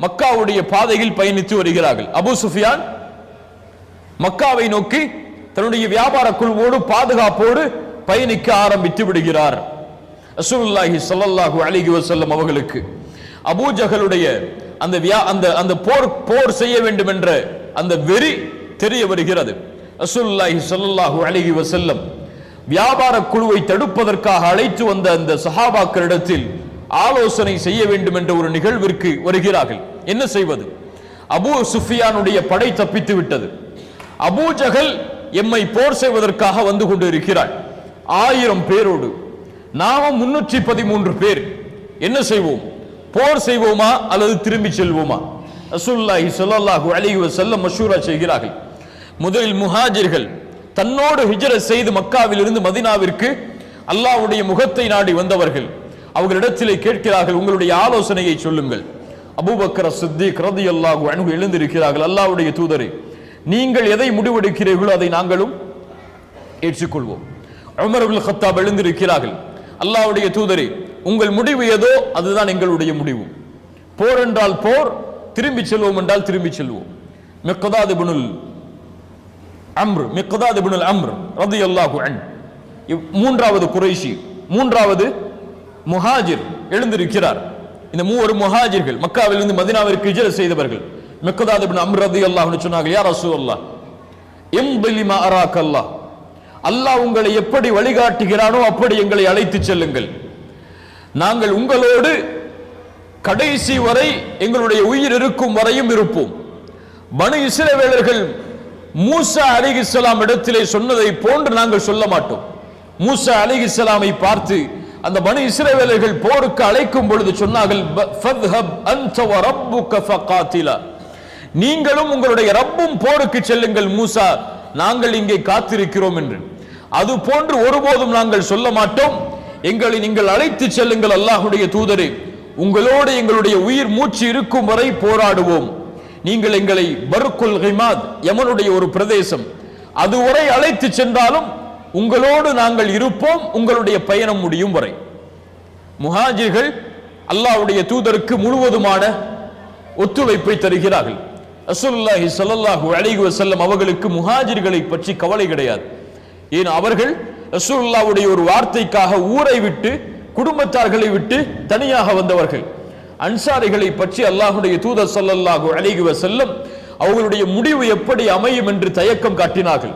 மக்காவுடைய பாதையில் பயணித்து வருகிறார்கள். அபூ சுஃபியான் மக்காவை நோக்கி தன்னுடைய வியாபார குழுவோடு பாதுகாப்போடு பயணிக்க ஆரம்பித்து விடுகிறார். ரசூலுல்லாஹி ஸல்லல்லாஹு அலைஹி வஸல்லம் அவர்களுக்கு அபூஜஹலுடைய அந்த போர் செய்ய வேண்டும் என்ற அந்த வெறி தெரிய வருகிறது. ரசூலுல்லாஹி ஸல்லல்லாஹு அலைஹி வஸல்லம் வியாபார குழுவை தடுப்பதற்காக அழைத்து வந்த அந்த சஹாபாக்களிடத்தில் ஆலோசனை செய்ய வேண்டும் என்ற ஒரு நிகழ்விற்கு வருகிறார்கள். என்ன செய்வது? அபூ சுஃபியானுடைய படை தப்பித்து விட்டது, அபூஜஹல் எம்மை போர் செய்வதற்காக வந்து கொண்டு இருக்கிறார் 1000 பேரோடு, நாமும் 313 பேர். என்ன செய்வோம்? போர் செய்வோமா அல்லது திரும்பி செல்வோமா? ரசூலுல்லாஹி ஸல்லல்லாஹு அலைஹி வஸல்லம் மஷூரா செய்கிறார்கள். முதலில் முஹாஜிர்கள் தன்னோடு ஹிஜ்ரத் செய்து மக்காவில் இருந்து மதீனாவிற்கு அல்லாஹ்வுடைய முகத்தை நாடி வந்தவர்கள் அவர்களிடத்திலே கேட்கிறார்கள், உங்களுடைய ஆலோசனையை சொல்லுங்கள். அபூபக்கர் சித்திக் ரலியல்லாஹு அன்ஹு எழுந்திருக்கிறார்கள், அல்லாஹ்வுடைய தூதரே, நீங்கள் எதை முடிவெடுக்கிறீர்களோ அதை நாங்களும் ஏற்றுக்கொள்வோம். உமர் இப்னு கத்தாப் எழுந்திருக்கிறார்கள், அல்லாஹ்வுடைய தூதரே, உங்கள் முடிவு ஏதோ அதுதான் எங்களுடைய முடிவு. போர் என்றால் போர், திரும்பி செல்வோம் என்றால் திரும்பி செல்வோம். மிக்தாத் இப்னுல் அம்ர் ரலியல்லாஹு அன்ஹு, மூன்றாவது குறைஷி, மூன்றாவது முஹாஜிர் எழுந்திருக்கிறார். இந்த மூவரும் முஹாஜிர்கள், மக்காவில் இருந்து மதீனாவிற்கு ஹிஜ்ரத் செய்தவர்கள். மிக்தாத் இப்னு அம்ர் ரலியல்லாஹு அன்ஹு சொன்னார்கள், யா ரசூலல்லாஹ், இம்தி லிமா அராக்கல்லாஹ், அல்லாஹ் உங்களை எப்படி வழிகாட்டுகிறானோ அப்படி எங்களை அழைத்து செல்லுங்கள். நாங்கள் உங்களோடு கடைசி வரை, எங்களுடைய உயிர் இருக்கும் வரையும் இருப்போம். பனு இஸ்ரவேலர்கள் மூசா அலைஹிஸ்ஸலாம் இடத்திலே சொன்னதை போன்று நாங்கள் சொல்ல மாட்டோம். மூசா அலைஹிஸ்ஸலாமை பார்த்து அந்த பனி இஸ்ரவேலர்கள் போருக்கு அழைக்கும் பொழுது சொன்னார்கள், ஃபத்ஹப் அன்த வ ரப்புக ஃபகாத்திலா, நீங்களும் உங்களுடைய ரப்பும் போருக்கு செல்லுங்கள் மூசா, நாங்கள் இங்கே காத்திருக்கிறோம் என்று. அது போன்று ஒருபோதும் நாங்கள் சொல்ல மாட்டோம். எங்களை நீங்கள் அழைத்து செல்லுங்கள் அல்லாஹ்வுடைய தூதரே, உங்களோடு எங்களுடைய உயிர் மூச்சு இருக்கும் வரை போராடுவோம். நீங்கள் எங்களை பர்குல் கிமாத், யமனுடைய ஒரு பிரதேசம், அதுவரை அழைத்து சென்றாலும் உங்களோடு நாங்கள் இருப்போம், உங்களுடைய பயணம் முடியும் வரை. முஹாஜிர்கள் அல்லாஹ்வுடைய தூதருக்கு முழுவதுமான ஒத்துழைப்பை தருகிறார்கள். ரசூலுல்லாஹி ஸல்லல்லாஹு அலைஹி வஸல்லம் அவர்களுக்கு முஹாஜிர்களை பற்றி கவலை கிடையாது. ஏன், அவர்கள் ரசூலுல்லாஹ்வுடைய ஒரு வார்த்தைக்காக ஊரை விட்டு குடும்பத்தார்களை விட்டு தனியாக வந்தவர்கள். அன்சாரிகளை பற்றி அல்லாஹ்வுடைய தூதர் ஸல்லல்லாஹு அலைஹி வஸல்லம் அவர்களுடைய முடிவு எப்படி அமையும் என்று தயக்கம் காட்டினார்கள்.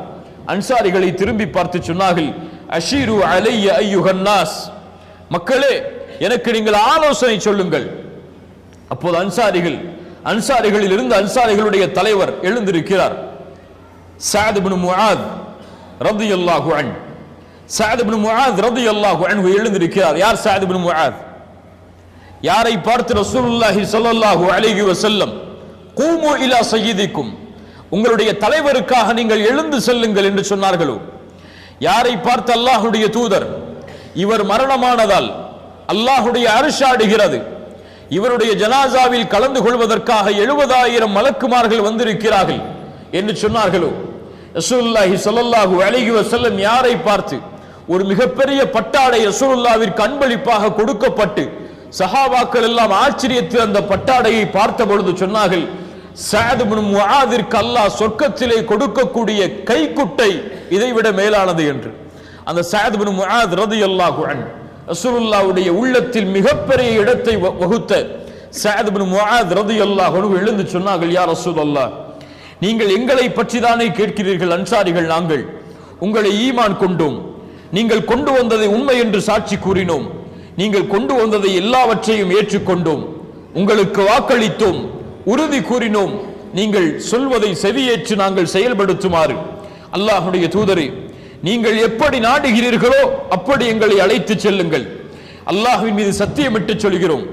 அன்சாரிகளை திரும்பி பார்த்து சொன்னார்கள், அஷீரு அலைய அய்யுஹன் நாஸ், மக்களே எனக்கு நீங்கள் ஆலோசனை சொல்லுங்கள். அப்போது அன்சாரிகளில் இருந்து அன்சாரிகளுடைய தலைவர் எழுந்திருக்கிறார், சஅத் இப்னு முஆத் ரலியல்லாஹு அன்ஹு. சஅத் இப்னு முஆத் ரலியல்லாஹு அன்ஹு எழுந்திருக்கிறார். யார் சஅத் இப்னு முஆத்? யாரை பார்த்து ரசூலுல்லாஹி ஸல்லல்லாஹு அலைஹி வஸல்லம் கூமு இலா சய்யிதிக்கும், உங்களுடைய தலைவருக்காக நீங்கள் எழுந்து செல்லுங்கள் என்று சொன்னார்களோ, யாரை பார்த்து அல்லாஹ்வுடைய தூதர், இவர் மரணமானதால் அல்லாஹ்வுடைய அர்ஷ் ஆடுகிறது, இவருடைய ஜனாசாவில் கலந்து கொள்வதற்காக 70,000 மலக்குமார்கள் வந்திருக்கிறார்கள் என்று சொன்னார்களோ, ரசூலுல்லாஹி ஸல்லல்லாஹு அலைஹி வஸல்லம் யாரை பார்த்து ஒரு மிகப்பெரிய பட்டாடை ரசூலுல்லாஹ்விற்கு அன்பளிப்பாக கொடுக்கப்பட்டு சஹாபாக்கள் எல்லாம் ஆச்சரியத்தில் அந்த பட்டாடையை பார்த்த பொழுது சொன்னார்கள், சஅத் இப்னு முஆதிற்கு அல்லாஹ் சொர்க்கத்திலே கொடுக்கக்கூடிய கைக்குட்டை இதைவிட மேலானது என்று. அந்த சஅத் இப்னு முஆத் ரலியல்லாஹு அன்ஹு, ரசூலுல்லாஹ்வுடைய உள்ளத்தில் மிகப்பெரிய இடத்தை வகுத்த சஅத் இப்னு முஆத் ரலியல்லாஹு அன்ஹு எழுந்து சொன்னார்கள், யா ரசூலல்லாஹ், நீங்கள் எங்களை பற்றி தானே கேட்கிறீர்கள்? அன்சாரிகள் நாங்கள் உங்களை ஈமான் கொண்டோம், நீங்கள் கொண்டு வந்ததை உண்மை என்று சாட்சி கூறினோம், நீங்கள் கொண்டு வந்ததை எல்லாவற்றையும் ஏற்றுக்கொண்டோம், உங்களுக்கு வாக்களித்தோம், உறுதி கூறினோம், நீங்கள் சொல்வதை செவியேற்று நாங்கள் செயல்படுத்துமாறு. அல்லாஹ்வுடைய தூதரே, நீங்கள் எப்படி நாடுகிறீர்களோ அப்படி எங்களை அழைத்து செல்லுங்கள். அல்லாஹ்வின் மீது சத்தியமிட்டு சொல்கிறோம்,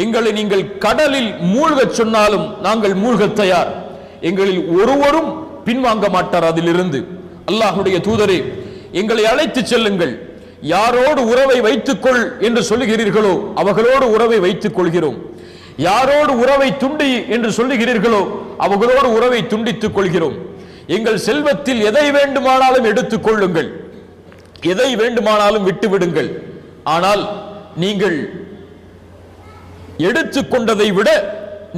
எங்களை நீங்கள் கடலில் மூழ்கச் சொன்னாலும் நாங்கள் மூழ்க தயார், எங்களில் ஒருவரும் பின்வாங்க மாட்டார் அதிலிருந்து. அல்லாஹ்வுடைய தூதரே, எங்களை அழைத்து செல்லுங்கள். யாரோடு உறவை வைத்துக்கொள் என்று சொல்லுகிறீர்களோ அவர்களோடு உறவை வைத்துக் கொள்கிறோம், யாரோடு உறவை துண்டி என்று சொல்லுகிறீர்களோ அவர்களோடு உறவை துண்டித்துக் கொள்கிறோம். எங்கள் செல்வத்தில் எதை வேண்டுமானாலும் எடுத்துக் கொள்ளுங்கள், எதை வேண்டுமானாலும் விட்டுவிடுங்கள், ஆனால் நீங்கள் எடுத்துக்கொண்டதை விட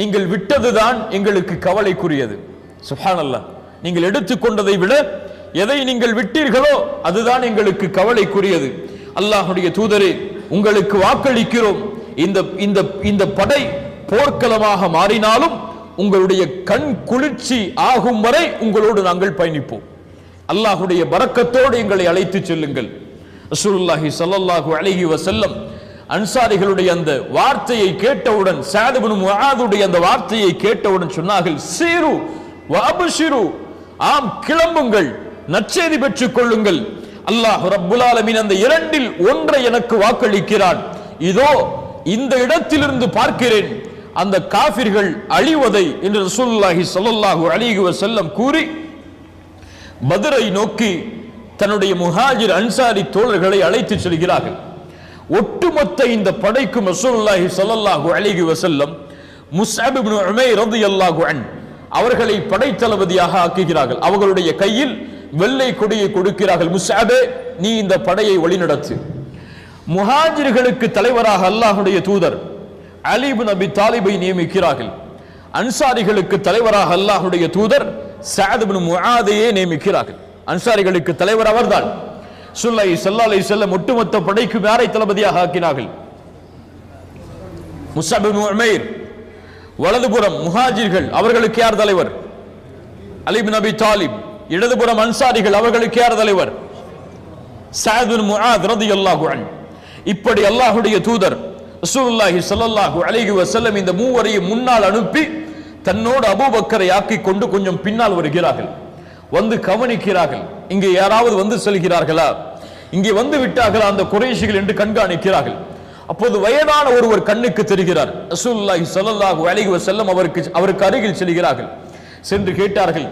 நீங்கள் விட்டதுதான் எங்களுக்கு கவலைக்குரியது. சுப்ஹானல்லாஹ், நீங்கள் எடுத்துக்கொண்டதை விட எதை நீங்கள் விட்டீர்களோ அதுதான் எங்களுக்கு கவலைக்குரியது. அல்லாஹ்வுடைய தூதரே, உங்களுக்கு வாக்களிக்கிறோம், இந்த படை போர்க்களமாக மாறினாலும் உங்களுடைய கண் குளிர்ச்சி ஆகும் வரை உங்களோடு நாங்கள் பயணிப்போம். அல்லாஹ்வுடைய பரக்கத்தோடு எங்களை அழைத்து செல்லுங்கள். ரசூலுல்லாஹி ஸல்லல்லாஹு அலைஹி வஸல்லம் அன்சாரிகளுடைய அந்த வார்த்தையை கேட்டவுடன், சஅத் இப்னு முஆதுடைய அந்த வார்த்தையை கேட்டவுடன் சொன்னார்கள், சீரு வ அப்ஷிரு, ஆம் கிளம்புங்கள், நற்செய்தி பெற்றுக் கொள்ளுங்கள். அல்லாஹ் ரப்புல் ஆலமீன் அந்த இரண்டில் ஒன்றை எனக்கு வாக்களிக்கிறான். இதோ இந்த இடத்திலிருந்து பார்க்கிறேன் அந்த காஃபிர்கள் அழிவதை என்று ரசூலுல்லாஹி ஸல்லல்லாஹு அலைஹி வஸல்லம் கூறி பத்ரை நோக்கி தன்னுடைய முஹாஜிர் அன்சாரி தோழர்களை அழைத்து செல்கிறார்கள். ஒட்டுமொத்த இந்த படைக்கும் ரசூலுல்லாஹி ஸல்லல்லாஹு அலைஹி வஸல்லம் முஸ்அப் இப்னு உமைர் ரலியல்லாஹு அன்ஹு அவர்களை படைத்தளபதியாக ஆக்குகிறார்கள். அவர்களுடைய கையில் வெள்ளை கொடியை கொடுக்கிறார்கள். முஸ்அபே, நீ இந்த படையை வழிநடத்து. முஹாஜிர்களுக்கு தலைவராக அல்லாஹ்வுடைய தூதர் அலி இப்னு அபி தாலிபை நியமிக்கிறார்கள். அன்சாரிகளுக்கு தலைவராக அல்லாஹ்வுடைய தூதர் சஅத் இப்னு முஆதையே நியமிக்கிறார்கள். அன்சாரிகளுக்கு தலைவர் அவர்தான். ரசூலுல்லாஹி ஸல்லல்லாஹு அலைஹி வஸல்லம் ஒட்டுமொத்த படைக்கும் யாரை தளபதியாக ஆக்கினார்கள்? முஸ்அப் இப்னு உமைர். வலதுபுறம் முஹாஜிர்கள், அவர்களுக்கு யார் தலைவர்? அலி இப்னு அபி தாலிப். இடதுபுறம் அன்சாரிகள், அவர்களுக்கு யார் தலைவர்? சஅத் இப்னு முஆத் ரலியல்லாஹு அன்ஹு. இப்படி அல்லாஹ்வுடைய தூதர் ரசூலுல்லாஹி ஸல்லல்லாஹு அலைஹி வஸல்லம் இந்த மூவரையும் முன்னால் அனுப்பி தன்னோடு அபூபக்கரை ஆக்கிக் கொண்டு கொஞ்சம் பின்னால் வருகிறார்கள். வந்து கவனிக்கிறார்கள். இங்கே யாராவது வந்து செல்கிறார்களா, இங்கே வந்து விட்டார்களா அந்த குறைஷிகள் என்று கண்காணிக்கிறார்கள். அப்போது வயதான ஒருவர் கண்ணுக்கு தெரிகிறார். ரசூலுல்லாஹி ஸல்லல்லாஹு அலைஹி வஸல்லம் அவருக்கு அருகில் செல்கிறார்கள். சென்று கேட்டார்கள்,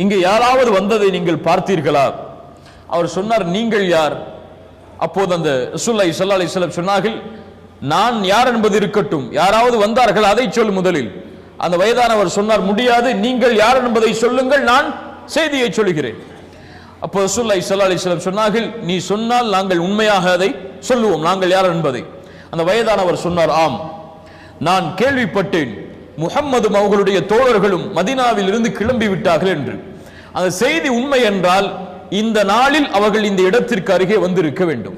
இங்கே யாராவது வந்ததை நீங்கள் பார்த்தீர்களா? அவர் சொன்னார், நீங்கள் யார்? அப்போது அந்த ரசூலுல்லாஹி ஸல்லல்லாஹு அலைஹி வஸல்லம் சொன்னார்கள், நான் யார் என்பது இருக்கட்டும், யாராவது வந்தார்கள் அதை சொல் முதலில். அந்த வயதானவர் சொன்னார், முடியாது, நீங்கள் யார் என்பதை சொல்லுங்கள், நான் செய்தியை சொல்கிறேன். அப்போ ரசூலுல்லாஹி ஸல்லல்லாஹு அலைஹி வஸல்லம் சொன்னார்கள், நீ சொன்னால் நாங்கள் உண்மையாக அதை சொல்லுவோம், நாங்கள் யார் என்பதை. அந்த வயதானவர் சொன்னார், ஆம், நான் கேள்விப்பட்டேன் முஹம்மது அவர்களுடைய தோழர்களும் மதீனாவில் இருந்து கிளம்பி விட்டார்கள் என்று. அந்த செய்தி உண்மை என்றால் இந்த நாளில் அவர்கள் இந்த இடத்திற்கு அருகே வந்திருக்க வேண்டும்.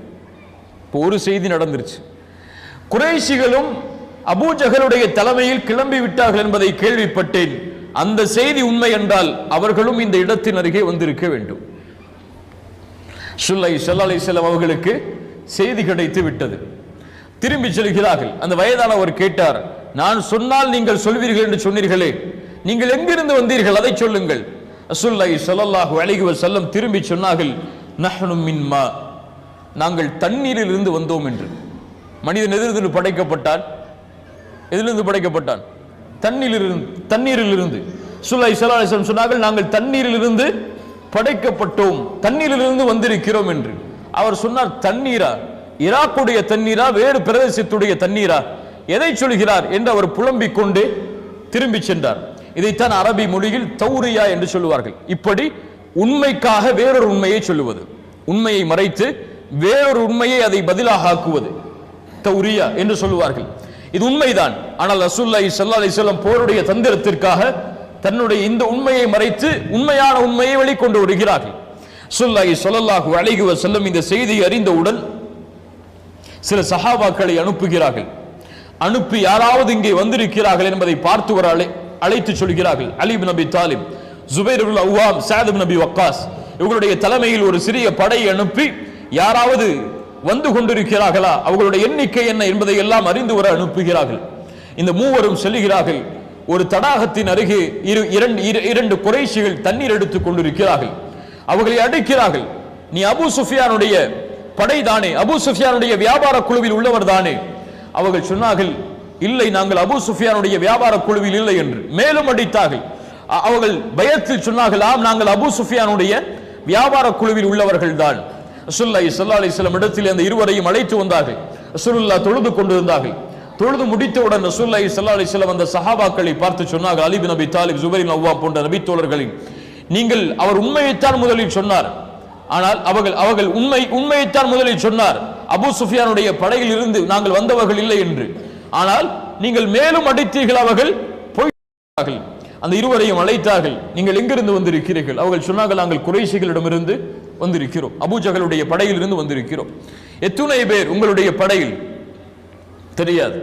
இப்போ ஒரு செய்தி நடந்துருச்சு, குறைஷிகளும் அபூஜஹலுடைய தலைமையில் கிளம்பி விட்டார்கள் என்பதை கேள்விப்பட்டேன். அந்த செய்தி உண்மை என்றால் அவர்களும் இந்த இடத்தின் அருகே வந்திருக்க வேண்டும். ஸல்லல்லாஹு அலைஹி வஸல்லம் அவர்களுக்கு செய்தி கிடைத்து விட்டது. திரும்பி செல்கிறார்கள். அந்த வயதானவர் கேட்டார், நான் சொன்னால் நீங்கள் சொல்வீர்கள் என்று சொன்னீர்களே, நீங்கள் எங்கிருந்து வந்தீர்கள் அதை சொல்லுங்கள். ரசூலுல்லாஹி ஸல்லல்லாஹு அலைஹி வஸல்லம் திரும்பி சொன்னார்கள், நஹ்னு மின் மா, நாங்கள் தண்ணீரில் இருந்து வந்தோம் என்று. மனிதன் எதிலிருந்து படைக்கப்பட்டான்? எதிலிருந்து படைக்கப்பட்டான்? தண்ணீரில் இருந்து. ரசூலுல்லாஹி ஸல்லல்லாஹு அலைஹி வஸல்லம் சொன்னார்கள், நாங்கள் தண்ணீரில் இருந்து படைக்கப்பட்டோம், தண்ணீரில் இருந்து வந்திருக்கிறோம் என்று. அவர் சொன்னார், தண்ணீரா? ஈராக்குடைய தண்ணீரா, வேறு பிரதேசத்துடைய தண்ணீரா, எதை சொல்கிறார் என்று அவர் புலம்பிக் கொண்டு திரும்பி சென்றார். இதைத்தான் அரபி மொழியில் தௌரியா என்று சொல்லுவார்கள். இப்படி உண்மைக்காக வேறொரு உண்மையை சொல்லுவது, உண்மையை மறைத்து வேறொரு உண்மையை அதை பதிலாக ஆக்குவது தௌரியா என்று சொல்லுவார்கள். இது உண்மைதான். ஆனால் ரசூலுல்லாஹி ஸல்லல்லாஹு அலைஹி வஸல்லம் போருடைய தந்திரத்திற்காக தன்னுடைய இந்த உண்மையை மறைத்து உண்மையான உண்மையை வெளிக்கொண்டு வருகிறார்கள். ரசூலுல்லாஹி ஸல்லல்லாஹு அலைஹி வஸல்லம் இந்த செய்தியை அறிந்தவுடன் சில சஹாபாக்களை அனுப்புகிறார்கள். அனுப்பி யாராவது இங்கே வந்திருக்கிறார்கள் என்பதை பார்த்து வர அழைத்து சொல்கிறார்கள். அலி இப்னு அபி தாலிப், ஜுபைர் இப்னு அவ்வாம், சஅத் இப்னு அபி வக்காஸ் இவர்களுடைய தலைமையில் ஒரு சிறிய படையை அனுப்பி யாராவது வந்து கொண்டிருக்கிறார்களா, அவர்களுடைய எண்ணிக்கை என்ன என்பதை எல்லாம் அறிந்து வர அனுப்புகிறார்கள். இந்த மூவரும் செல்கிறார்கள். ஒரு தடாகத்தின் அருகே இரண்டு குறைஷிகள் தண்ணீர் எடுத்துக் கொண்டிருக்கிறார்கள். அவர்களை அடிக்கிறார்கள். நீ அபூ சுஃபியானுடைய படைதானே, அபூ சுஃபியானுடைய வியாபார குழுவில் உள்ளவர் தானே? அவர்கள் சொன்னார்கள், இல்லை, நாங்கள் அபூ சுஃபியானுடைய வியாபார குழுவில் இல்லை என்று. மேலும் அடித்தார்கள். அவர்கள் பயத்தில் சொன்னார்கள், ஆம், நாங்கள் அபூ சுஃபியானுடைய வியாபார குழுவில் உள்ளவர்கள் தான். ரசூலுல்லாஹி ஸல்லல்லாஹு அலைஹி வஸல்லம் இடத்தில் அந்த இருவரையும் அழைத்து வந்தார்கள். ரசூலுல்லாஹ் தொழுது கொண்டிருந்தார்கள். தொழுது முடித்தவுடன் ரசூலுல்லாஹி ஸல்லல்லாஹு அலைஹி வஸல்லம் அந்த சஹாபாக்களை பார்த்து சொன்னார்கள், அலி இப்னு அபி தாலிப், ஜுபைர் இப்னு அவ்வாம் போன்ற நபி தோழர்களின், நீங்கள் அவர் உண்மையைத்தான் முதலில் சொன்னார். ஆனால் அவர்கள் உண்மையைத்தான் முதலில் சொன்னார், அபூ சுஃபியானுடைய படையில் இருந்து நாங்கள் வந்தவர்கள் இல்லை என்று. ஆனால் நீங்கள் மேலும் அடித்தீர்கள், அவர்கள் போய்விட்டார்கள். அந்த இருவரையும் அழைத்தார்கள். நீங்கள் எங்கிருந்து வந்திருக்கிறீர்கள்? அவர்கள் சொன்னார்கள், நாங்கள் குறைஷிகளிடமிருந்து வந்திருக்கிறோம், அபூஜஹலுடைய படையில் இருந்து வந்திருக்கிறோம். எத்துணை பேர் உங்களுடைய படையில்? தெரியாது.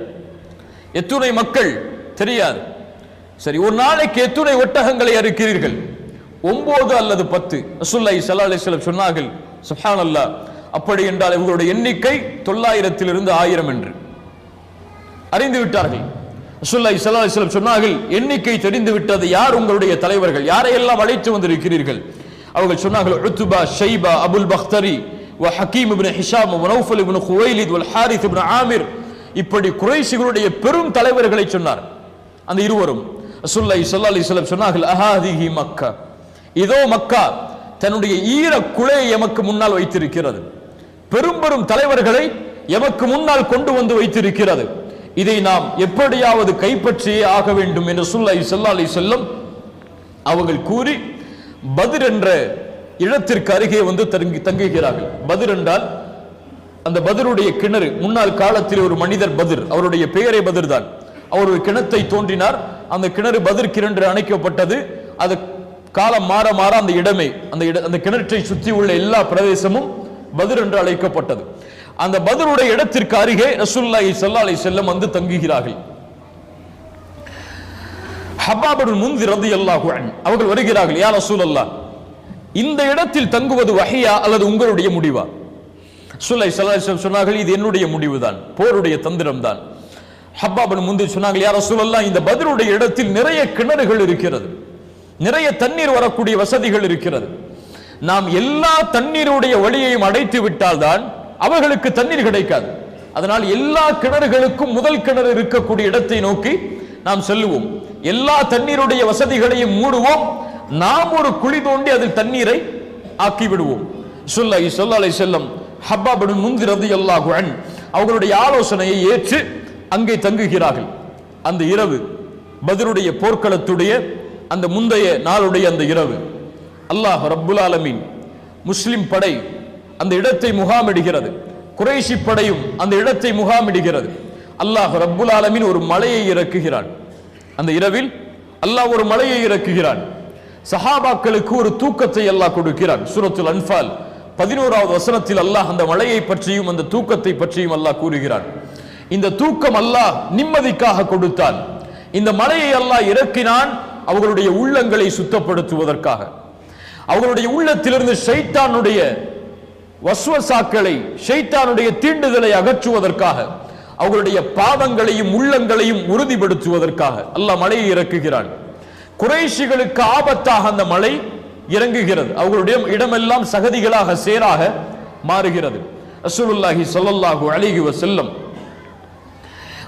எத்துணை மக்கள்? தெரியாது. சரி, ஒரு நாளைக்கு எத்துணை ஒட்டகங்களை அறுக்கிறீர்கள்? 9 அல்லது 10. ரசூலுல்லாஹி ஸல்லல்லாஹு அலைஹி வஸல்லம் சொன்னார்கள், சுப்ஹானல்லாஹ், அப்படி என்றால் இவர்களுடைய எண்ணிக்கை 900 1000 என்று அறிந்து விட்டார்கள். ரசூலுல்லாஹி ஸல்லல்லாஹு அலைஹி வஸல்லம் சொன்னார்கள், எண்ணிக்கை தெரிந்து விட்டது, யார் உங்களுடைய தலைவர்கள், யாரையெல்லாம் அழைத்து வந்திருக்கிறீர்கள்? அவர்கள் சொன்னார்கள், உத்பா, ஷைபா, அபுல் பக்தரி, ஹக்கீம் இப்னு ஹிஷாம், நௌஃபல் இப்னு குவைலித், ஹாரிஸ் இப்னு ஆமிர், இப்படி குறைஷிகளுடைய பெரும் தலைவர்களை சொன்னார். அந்த இருவரும் ரசூலுல்லாஹி ஸல்லல்லாஹு அலைஹி வஸல்லம் சொன்னார்கள், அஹாதிஹி மக்கா, இதோ மக்கா தன்னுடைய ஈர குலையை எமக்கு முன்னால் வைத்திருக்கிறது, பெரும் பெரும் தலைவர்களை எமக்கு முன்னால் கொண்டு வந்து வைத்திருக்கிறது, இதை நாம் எப்படியாவது கைப்பற்றியே ஆக வேண்டும் என்று ரசூலுல்லாஹி ஸல்லல்லாஹு அலைஹி வஸல்லம் அவர்கள் கூறி பத்ர் என்ற இடத்திற்கு அருகே வந்து தங்குகிறார்கள். பத்ர் என்றால் அந்த பத்ருடைய கிணறு, முன்னாள் காலத்தில் ஒரு மனிதர் பத்ர், அவருடைய பெயரே பத்ர் தான். அவர் ஒரு கிணத்தை தோன்றினார். அந்த கிணறு பத்ர் கிணறு அணைக்கப்பட்டது. அது காலம் மாற மாற அந்த இடமே, அந்த கிணற்றை சுற்றி உள்ள எல்லா பிரதேசமும் பத்ர் என்று அழைக்கப்பட்டது. அந்த பத்ருடைய இடத்திற்கு அருகே ரசூலுல்லாஹி ஸல்லல்லாஹு அலைஹி வஸல்லம் வந்து தங்குகிறார்கள். ஹப்பாப் இப்னு முன்திர் ரலியல்லாஹு அன்ஹு அவர்கள் வருகிறார்கள், யா ரசூலல்லாஹ், இந்த இடத்தில் தங்குவது வஹியா அல்லது உங்களுடைய முடிவா? ரசூலுல்லாஹி ஸல்லல்லாஹு அலைஹி வஸல்லம் சொன்னார்கள், இது என்னுடைய முடிவு தான், போருடைய தந்திரம் தான். ஹப்பாப் இப்னு முன்திர் சொன்னார்கள், யா ரசூலல்லாஹ், இந்த பத்ருடைய இடத்தில் நிறைய கிணறுகள் இருக்கிறது, நிறைய தண்ணீர் வரக்கூடிய வசதிகள் இருக்கிறது. நாம் எல்லா தண்ணீருடைய வழியையும் அடைத்து விட்டால்தான் அவர்களுக்கு தண்ணீர் கிடைக்காது. அதனால் எல்லா கிணறுகளுக்கும் முதல் கிணறு இருக்கக்கூடிய இடத்தை நோக்கி நாம் செல்லுவோம். எல்லா தண்ணீருடைய வசதிகளையும் மூடுவோம். நாம் ஒரு குழி தோண்டி அதில் தண்ணீரை ஆக்கி விடுவோம். ஸல்லல்லாஹு அலைஹி வஸல்லம் ஹப்பாப் இப்னு முன்திர் ரலியல்லாஹு அன்ஹு அவர்களுடைய ஆலோசனையை ஏற்று அங்கே தங்குகிறார்கள். அந்த இரவு பத்ருடைய போர்க்களத்துடைய அந்த முந்தைய நாளுடைய அந்த இரவு அல்லாஹ் ரப்புல் ஆலமீன் முஸ்லிம் படை அந்த இடத்தை முகாமிடுகிறது. குறைஷி படையும் அந்த இடத்தை முகாமிடுகிறது. அல்லாஹ் ரப்புல் ஆலமீன் ஒரு மலையை இறக்குகிறான். அந்த இரவில் அல்லாஹ் ஒரு மலையை இறக்குகிறான். சஹாபாக்களுக்கு ஒரு தூக்கத்தை அல்லாஹ் கொடுக்கிறான். சூரத்துல் அன்ஃபால் 11வது வசனத்தில் அல்லாஹ் அந்த மலையை பற்றியும் அந்த தூக்கத்தை பற்றியும் அல்லாஹ் கூறுகிறான். இந்த தூக்கம் அல்லாஹ் நிம்மதிக்காக கொடுத்தான். இந்த மலையை அல்லாஹ் இறக்கினான் அவர்களுடைய உள்ளங்களை சுத்தப்படுத்துவதற்காக. அவர்களுடைய உள்ளத்திலிருந்து ஷைத்தானுடைய வஸ்வசாக்களை, ஷைத்தானுடைய தீண்டுதலை அகற்றுவதற்காக, அவர்களுடைய பாவங்களையும் உள்ளங்களையும் உறுதிப்படுத்துவதற்காக அல்லாஹ் மலையை இறக்குகிறான். குறைஷிகளுக்கு ஆபத்தாக அந்த மலை இறங்குகிறது. அவர்களுடைய இடமெல்லாம் சகதிகளாக சேராக மாறுகிறது. ரசூலுல்லாஹி ஸல்லல்லாஹு அலைஹி வஸல்லம்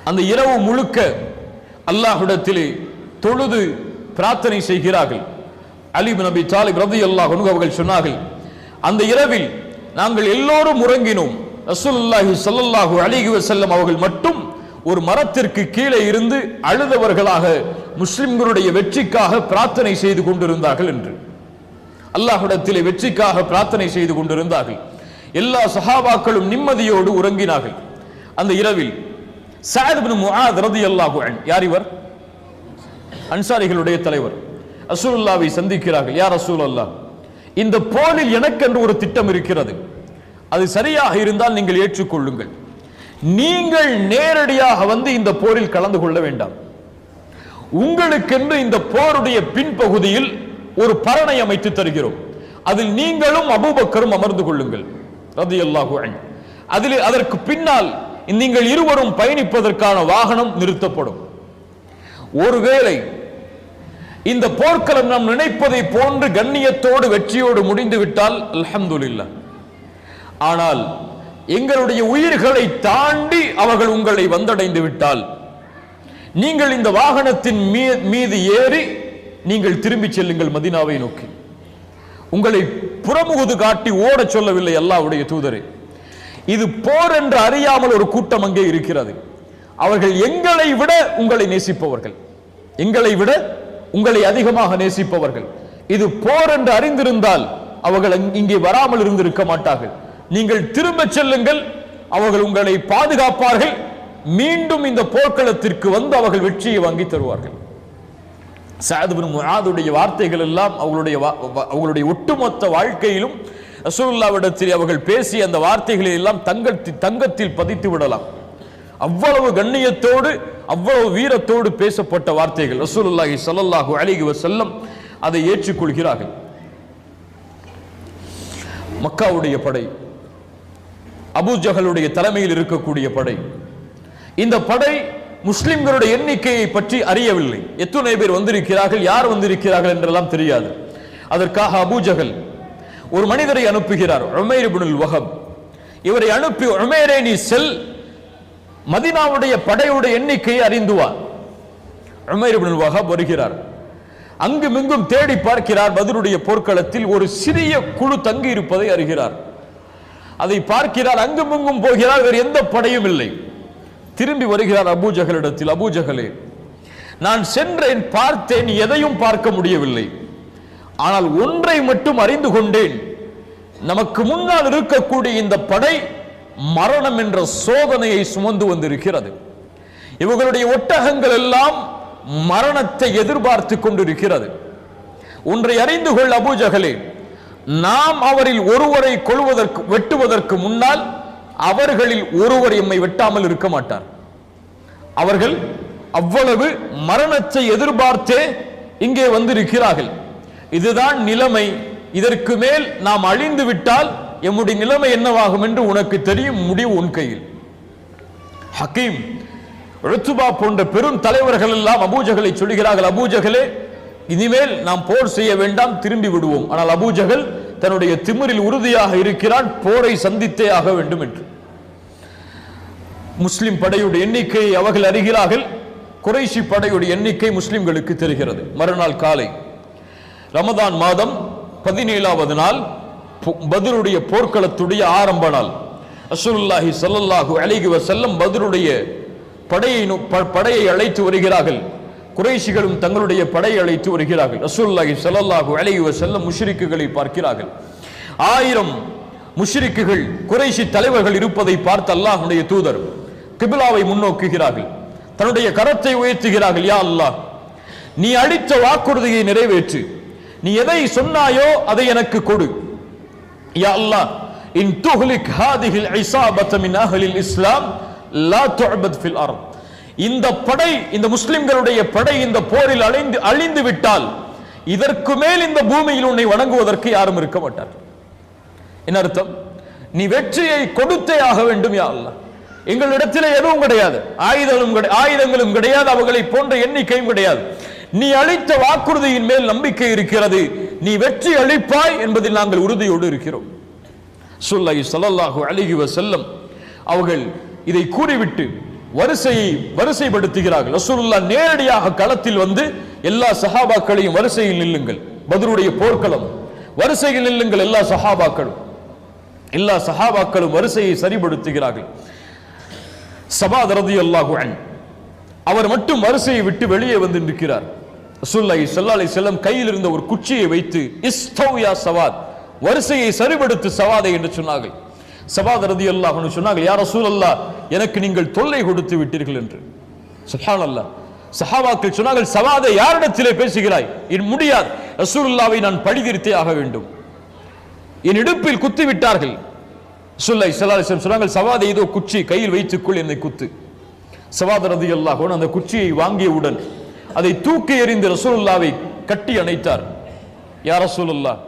அந்த இரவு முழுக்க அல்லாஹ்விடத்திலே தொழுது பிரார்த்தனை செய்கிறார்கள். அலி இப்னு அபி தாலிப் ரலியல்லாஹு அன்ஹு அவர்கள் சொன்னார்கள், அந்த இரவில் நாங்கள் எல்லோரும் உறங்கினோம். ரசூலுல்லாஹி ஸல்லல்லாஹு அலைஹி வஸல்லம் அவர்கள் மட்டும் ஒரு மரத்திற்கு கீழே இருந்து அழுதவர்களாக முஸ்லிம்களுடைய வெற்றிக்காக பிரார்த்தனை செய்து கொண்டிருந்தார்கள் என்று. அல்லாஹ்விடத்திலே வெற்றிக்காக பிரார்த்தனை செய்து கொண்டிருந்தார்கள். எல்லா சஹாபாக்களும் நிம்மதியோடு உறங்கினார்கள். அந்த இரவில் சஅத் இப்னு முஆத் ரலியல்லாஹு அன்ஹு, யார் இவர்? அன்சாரிகளுடைய தலைவர். ரசூலுல்லாஹ்வை சந்திக்கிறார்கள். யா ரசூலல்லாஹ், இந்த போரில் எனக்கென்று ஒரு திட்டம் இருக்கிறது. அது சரியாக இருந்தால் நீங்கள் ஏற்றுக்கொள்ளுங்கள். நீங்கள் நேரடியாக வந்து இந்த போரில் கலந்து கொள்ள வேண்டாம். உங்களுக்கென்று இந்த போருடைய பின்பகுதியில் ஒரு பரணை அமைத்து தருகிறோம். அதில் நீங்களும் அபூபக்கரும் அமர்ந்து கொள்ளுங்கள் ரலியல்லாஹு அன்ஹு. அதில் அதற்கு பின்னால் நீங்கள் இருவரும் பயணிப்பதற்கான வாகனம் நிறுத்தப்படும். ஒருவேளை இந்த போர்க்களம் நாம் நினைப்பதை போன்று கண்ணியத்தோடு வெற்றியோடு முடிந்துவிட்டால் அல்ஹம்துலில்லாஹ். ஆனால் எங்களுடைய உயிர்களை தாண்டி அவர்கள் உங்களை வந்தடைந்து விட்டால் நீங்கள் இந்த வாகனத்தின் மீது ஏறி நீங்கள் திரும்பி செல்லுங்கள் மதீனாவை நோக்கி. உங்களை புறமுகுது காட்டி ஓடச் சொல்லவில்லை அல்லாஹ்வுடைய தூதரே. இது போர் என்று அறியாமல் ஒரு கூட்டம் அங்கே இருக்கிறது. அவர்கள் எங்களை விட உங்களை நேசிப்பவர்கள், எங்களை விட உங்களை அதிகமாக நேசிப்பவர்கள். இது போர் என்று அறிந்திருந்தால் அவர்கள் இங்கே வராமல் இருந்திருக்க மாட்டார்கள். நீங்கள் திரும்ப செல்லுங்கள், அவர்கள் உங்களை பாதுகாப்பார்கள். மீண்டும் இந்த போர்க்களத்திற்கு வந்து அவர்கள் வெற்றியை வாங்கி தருவார்கள். சஅத் இப்னு முஆதுடைய வார்த்தைகள் எல்லாம் அவர்களுடைய ஒட்டுமொத்த வாழ்க்கையிலும் ரசூலுல்லாஹ்விடத்தில் அவர்கள் பேசிய அந்த வார்த்தைகளை எல்லாம் தங்கத்தில் பதித்து விடலாம். அவ்வளவு கண்ணியத்தோடு அவ்வளவு வீரத்தோடு பேசப்பட்ட வார்த்தைகள். ரசூலுல்லாஹி ஸல்லல்லாஹு அலைஹி வஸல்லம் அதை ஏற்றுக்கொள்கிறார்கள். மக்காவுடைய படை, அபூஜஹலுடைய தலைமையில் இருக்கக்கூடிய படை. இந்த படை முஸ்லிம்களுடைய எண்ணிக்கையை பற்றி அறியவில்லை. எத்தனை பேர் வந்திருக்கிறார்கள், யார் வந்திருக்கிறார்கள் என்றெல்லாம் தெரியாது. அதற்காக அபூஜஹல் ஒரு மனிதரை அனுப்புகிறார், உமைர் இப்னுல் வஹப். இவரை அனுப்பி, உமைரே நீ செல், மதீனாவுடைய படையுடைய எண்ணிக்கையை அறிந்து வா. உமைர் இப்னுல் வஹப் வருகிறார். அங்குமிங்கும் தேடி பார்க்கிறார். பத்ருடைய போர்க்களத்தில் ஒரு சிறிய குழு தங்கி இருப்பதை அறிகிறார். அதை பார்க்கிறார். அங்குமிங்கும் போகிறார், வேறு எந்த படையும் இல்லை. திரும்பி வருகிறார் அபூஜஹலிடத்தில். அபூஜஹலே, நான் சென்றேன், பார்த்தேன், எதையும் பார்க்க முடியவில்லை. ஆனால் ஒன்றை மட்டும் அறிந்து கொண்டேன், நமக்கு முன்னால் இருக்கக்கூடிய இந்த படை மரணம் என்ற சோதனையை சுமந்து வந்திருக்கிறது. இவர்களுடைய ஒட்டகங்கள் எல்லாம் மரணத்தை எதிர்பார்த்து கொண்டிருக்கிறது. ஒன்றை அறிந்து கொள் அபூஜஹலே, நாம் அவரில் ஒருவரை வெட்டுவதற்கு முன்னால் அவர்களில் ஒருவர் எம்மை வெட்டாமல் இருக்க மாட்டார். அவர்கள் அவ்வளவு மரணத்தை எதிர்பார்த்தே இங்கே வந்திருக்கிறார்கள். இதுதான் நிலைமை. இதற்கு மேல் நாம் அழிந்து விட்டால் எம்முடைய நிலைமை என்னவாகும் என்று உனக்கு தெரியும், முடிவு உன் கையில். ஹக்கீம், உத்பா போன்ற பெரும் தலைவர்கள் எல்லாம் அபூஜஹலை சொல்கிறார்கள், அபூஜஹலே, இனிமேல் நாம் போர் செய்ய வேண்டாம், திரும்பி விடுவோம். ஆனால் அபூஜஹல் தன்னுடைய திமிரில் உறுதியாக இருக்கிறான், போரை சந்தித்தே ஆக வேண்டும் என்று. முஸ்லிம் படையுடைய எண்ணிக்கையை அவர்கள் அறிகிறார்கள், குறைஷி படையுடைய எண்ணிக்கை முஸ்லிம்களுக்கு தெரிகிறது. மறுநாள் காலை ரமதான் மாதம் 17வது நாள், பத்ருடைய போர்க்களத்துடைய ஆரம்ப நாள். ரசூலுல்லாஹி ஸல்லல்லாஹு அலைஹி வஸல்லம் பத்ருடைய படையை அழைத்து வருகிறார்கள். குறைஷிகளும் தங்களுடைய படையை அழைத்து வருகிறார்கள். ரசூலுல்லாஹி ஸல்லல்லாஹு அலைஹி வஸல்லம் முஷ்ரிக்குகளை பார்க்கிறார்கள். 1000 முஷ்ரிக்குகள் குறைஷி தலைவர்கள் இருப்பதை பார்த்து அல்லாஹ்வுடைய தூதர் கிப்லாவை முன்னோக்குகிறார்கள். தன்னுடைய கரத்தை உயர்த்துகிறார்கள். யா அல்லாஹ், நீ அளித்த வாக்குறுதியை நிறைவேற்று, நீ எதை சொன்னாயோ அதை எனக்கு கொடு. யா அல்லாஹ், இன் துஹ்லிக் ஹாதிஹில் இஸாபத மின் அஹ்லில் இஸ்லாம் லா துஅபத் ஃபில் அர்த். இந்த படை, இந்த முஸ்லிம்களுடைய படை இந்த போரில் அழிந்து விட்டால் இதற்கு மேல் இந்த பூமியில் உன்னை வணங்குவதற்கு யாரும் இருக்க மாட்டார். என்ன அர்த்தம்? நீ வெற்றியை கொடுத்தே ஆக வேண்டும். யா அல்லாஹ், எங்களிடத்தில் எதுவும் கிடையாது, ஆயுதங்களும் கிடையாது, அவர்களை போன்ற எண்ணிக்கையும் கிடையாது. நீ அளித்த வாக்குறுதியின் மேல் நம்பிக்கை இருக்கிறது, நீ வெற்றி அளிப்பாய் என்பதில் நாங்கள் உறுதியோடு இருக்கிறோம். ஸல்லல்லாஹு அலைஹி வஸல்லம் அவர்கள் இதை கூறிவிட்டு வரிசைப்படுத்துகிறார்கள். ரசூலுல்லாஹ் நேரடியாக களத்தில் வந்து எல்லா சஹாபாக்களையும் வரிசையில் நில்லுங்கள், பத்ருடைய போர்க்களம், வரிசையில் நில்லுங்கள் எல்லா சஹாபாக்களும் வரிசையை சரிபடுத்துகிறார்கள். சபாத் ரலியல்லாஹு அன்ஹு அவர் மட்டும் வரிசையை விட்டு வெளியே வந்து நிற்கிறார். ரசூலுல்லாஹி ஸல்லல்லாஹு அலைஹி வஸல்லம் கையில் இருந்த ஒரு குச்சியை வைத்து இஸ்தவ் யா சவாத், வரிசையை சரிபடுத்து சவாதே என்று சொன்னார்கள். சபாத் ரலியல்லாஹு அன்ஹு சொன்னார்கள், யா ரசூலல்லாஹ், எனக்கு நீங்கள் தொல்லை கொடுத்து விட்டீர்கள் என்று. சுப்ஹானல்லாஹ், சஹாபாக்கள் சொன்னார்கள், சவாதே யாரிடத்திலே பேசுகிறாய்? என் முடியாது, ரசூலுல்லாஹ்வை நான் பழிதீர்த்தே ஆக வேண்டும். என் இடுப்பில் குத்தி விட்டார்கள். ரசூலுல்லாஹி ஸல்லல்லாஹு அலைஹி வஸல்லம் சொன்னார்கள், சவாதே இதோ குச்சி, கையில் வைத்துக்கொள், என்னை குத்து. சவாத் ரலியல்லாஹு அன்ஹு அந்த குச்சியை வாங்கியவுடன் அதை தூக்கி எறிந்து ரசூலுல்லாஹ்வை கட்டி அணைத்தார். யா ரசூலுல்லாஹ்,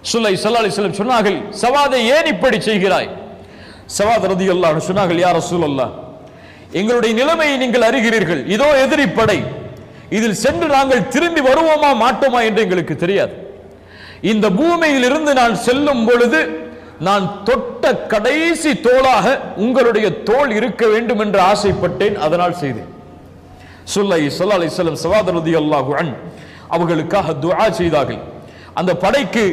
ரசூலுல்லாஹி ஸல்லல்லாஹு அலைஹி வஸல்லம் சொன்னார்கள், சவாதே ஏன் இப்படி செய்கிறாய்? சவாத் ரலியல்லாஹு அன்ஹு சொன்னார்கள், யா ரசூலுல்லாஹ், எங்களுடைய நிலைமையை நீங்கள் அறிகிறீர்கள், இதோ எதிரி படை, இதில் சென்று நாங்கள் திரும்பி வருவோமா மாட்டோமா என்று எங்களுக்கு தெரியாது. இந்த பூமியில் இருந்து நான் செல்லும் பொழுது நான் தொட்ட கடைசி தோளாக உங்களுடைய தோள் இருக்க வேண்டும் என்று ஆசைப்பட்டேன், அதனால் செய்தேன். ஸல்லல்லாஹு அலைஹி வஸல்லம் சவாத் ரலியல்லாஹு அன்ஹு அவர்களுக்காக துஆ செய்தார்கள். அந்த படைக்கு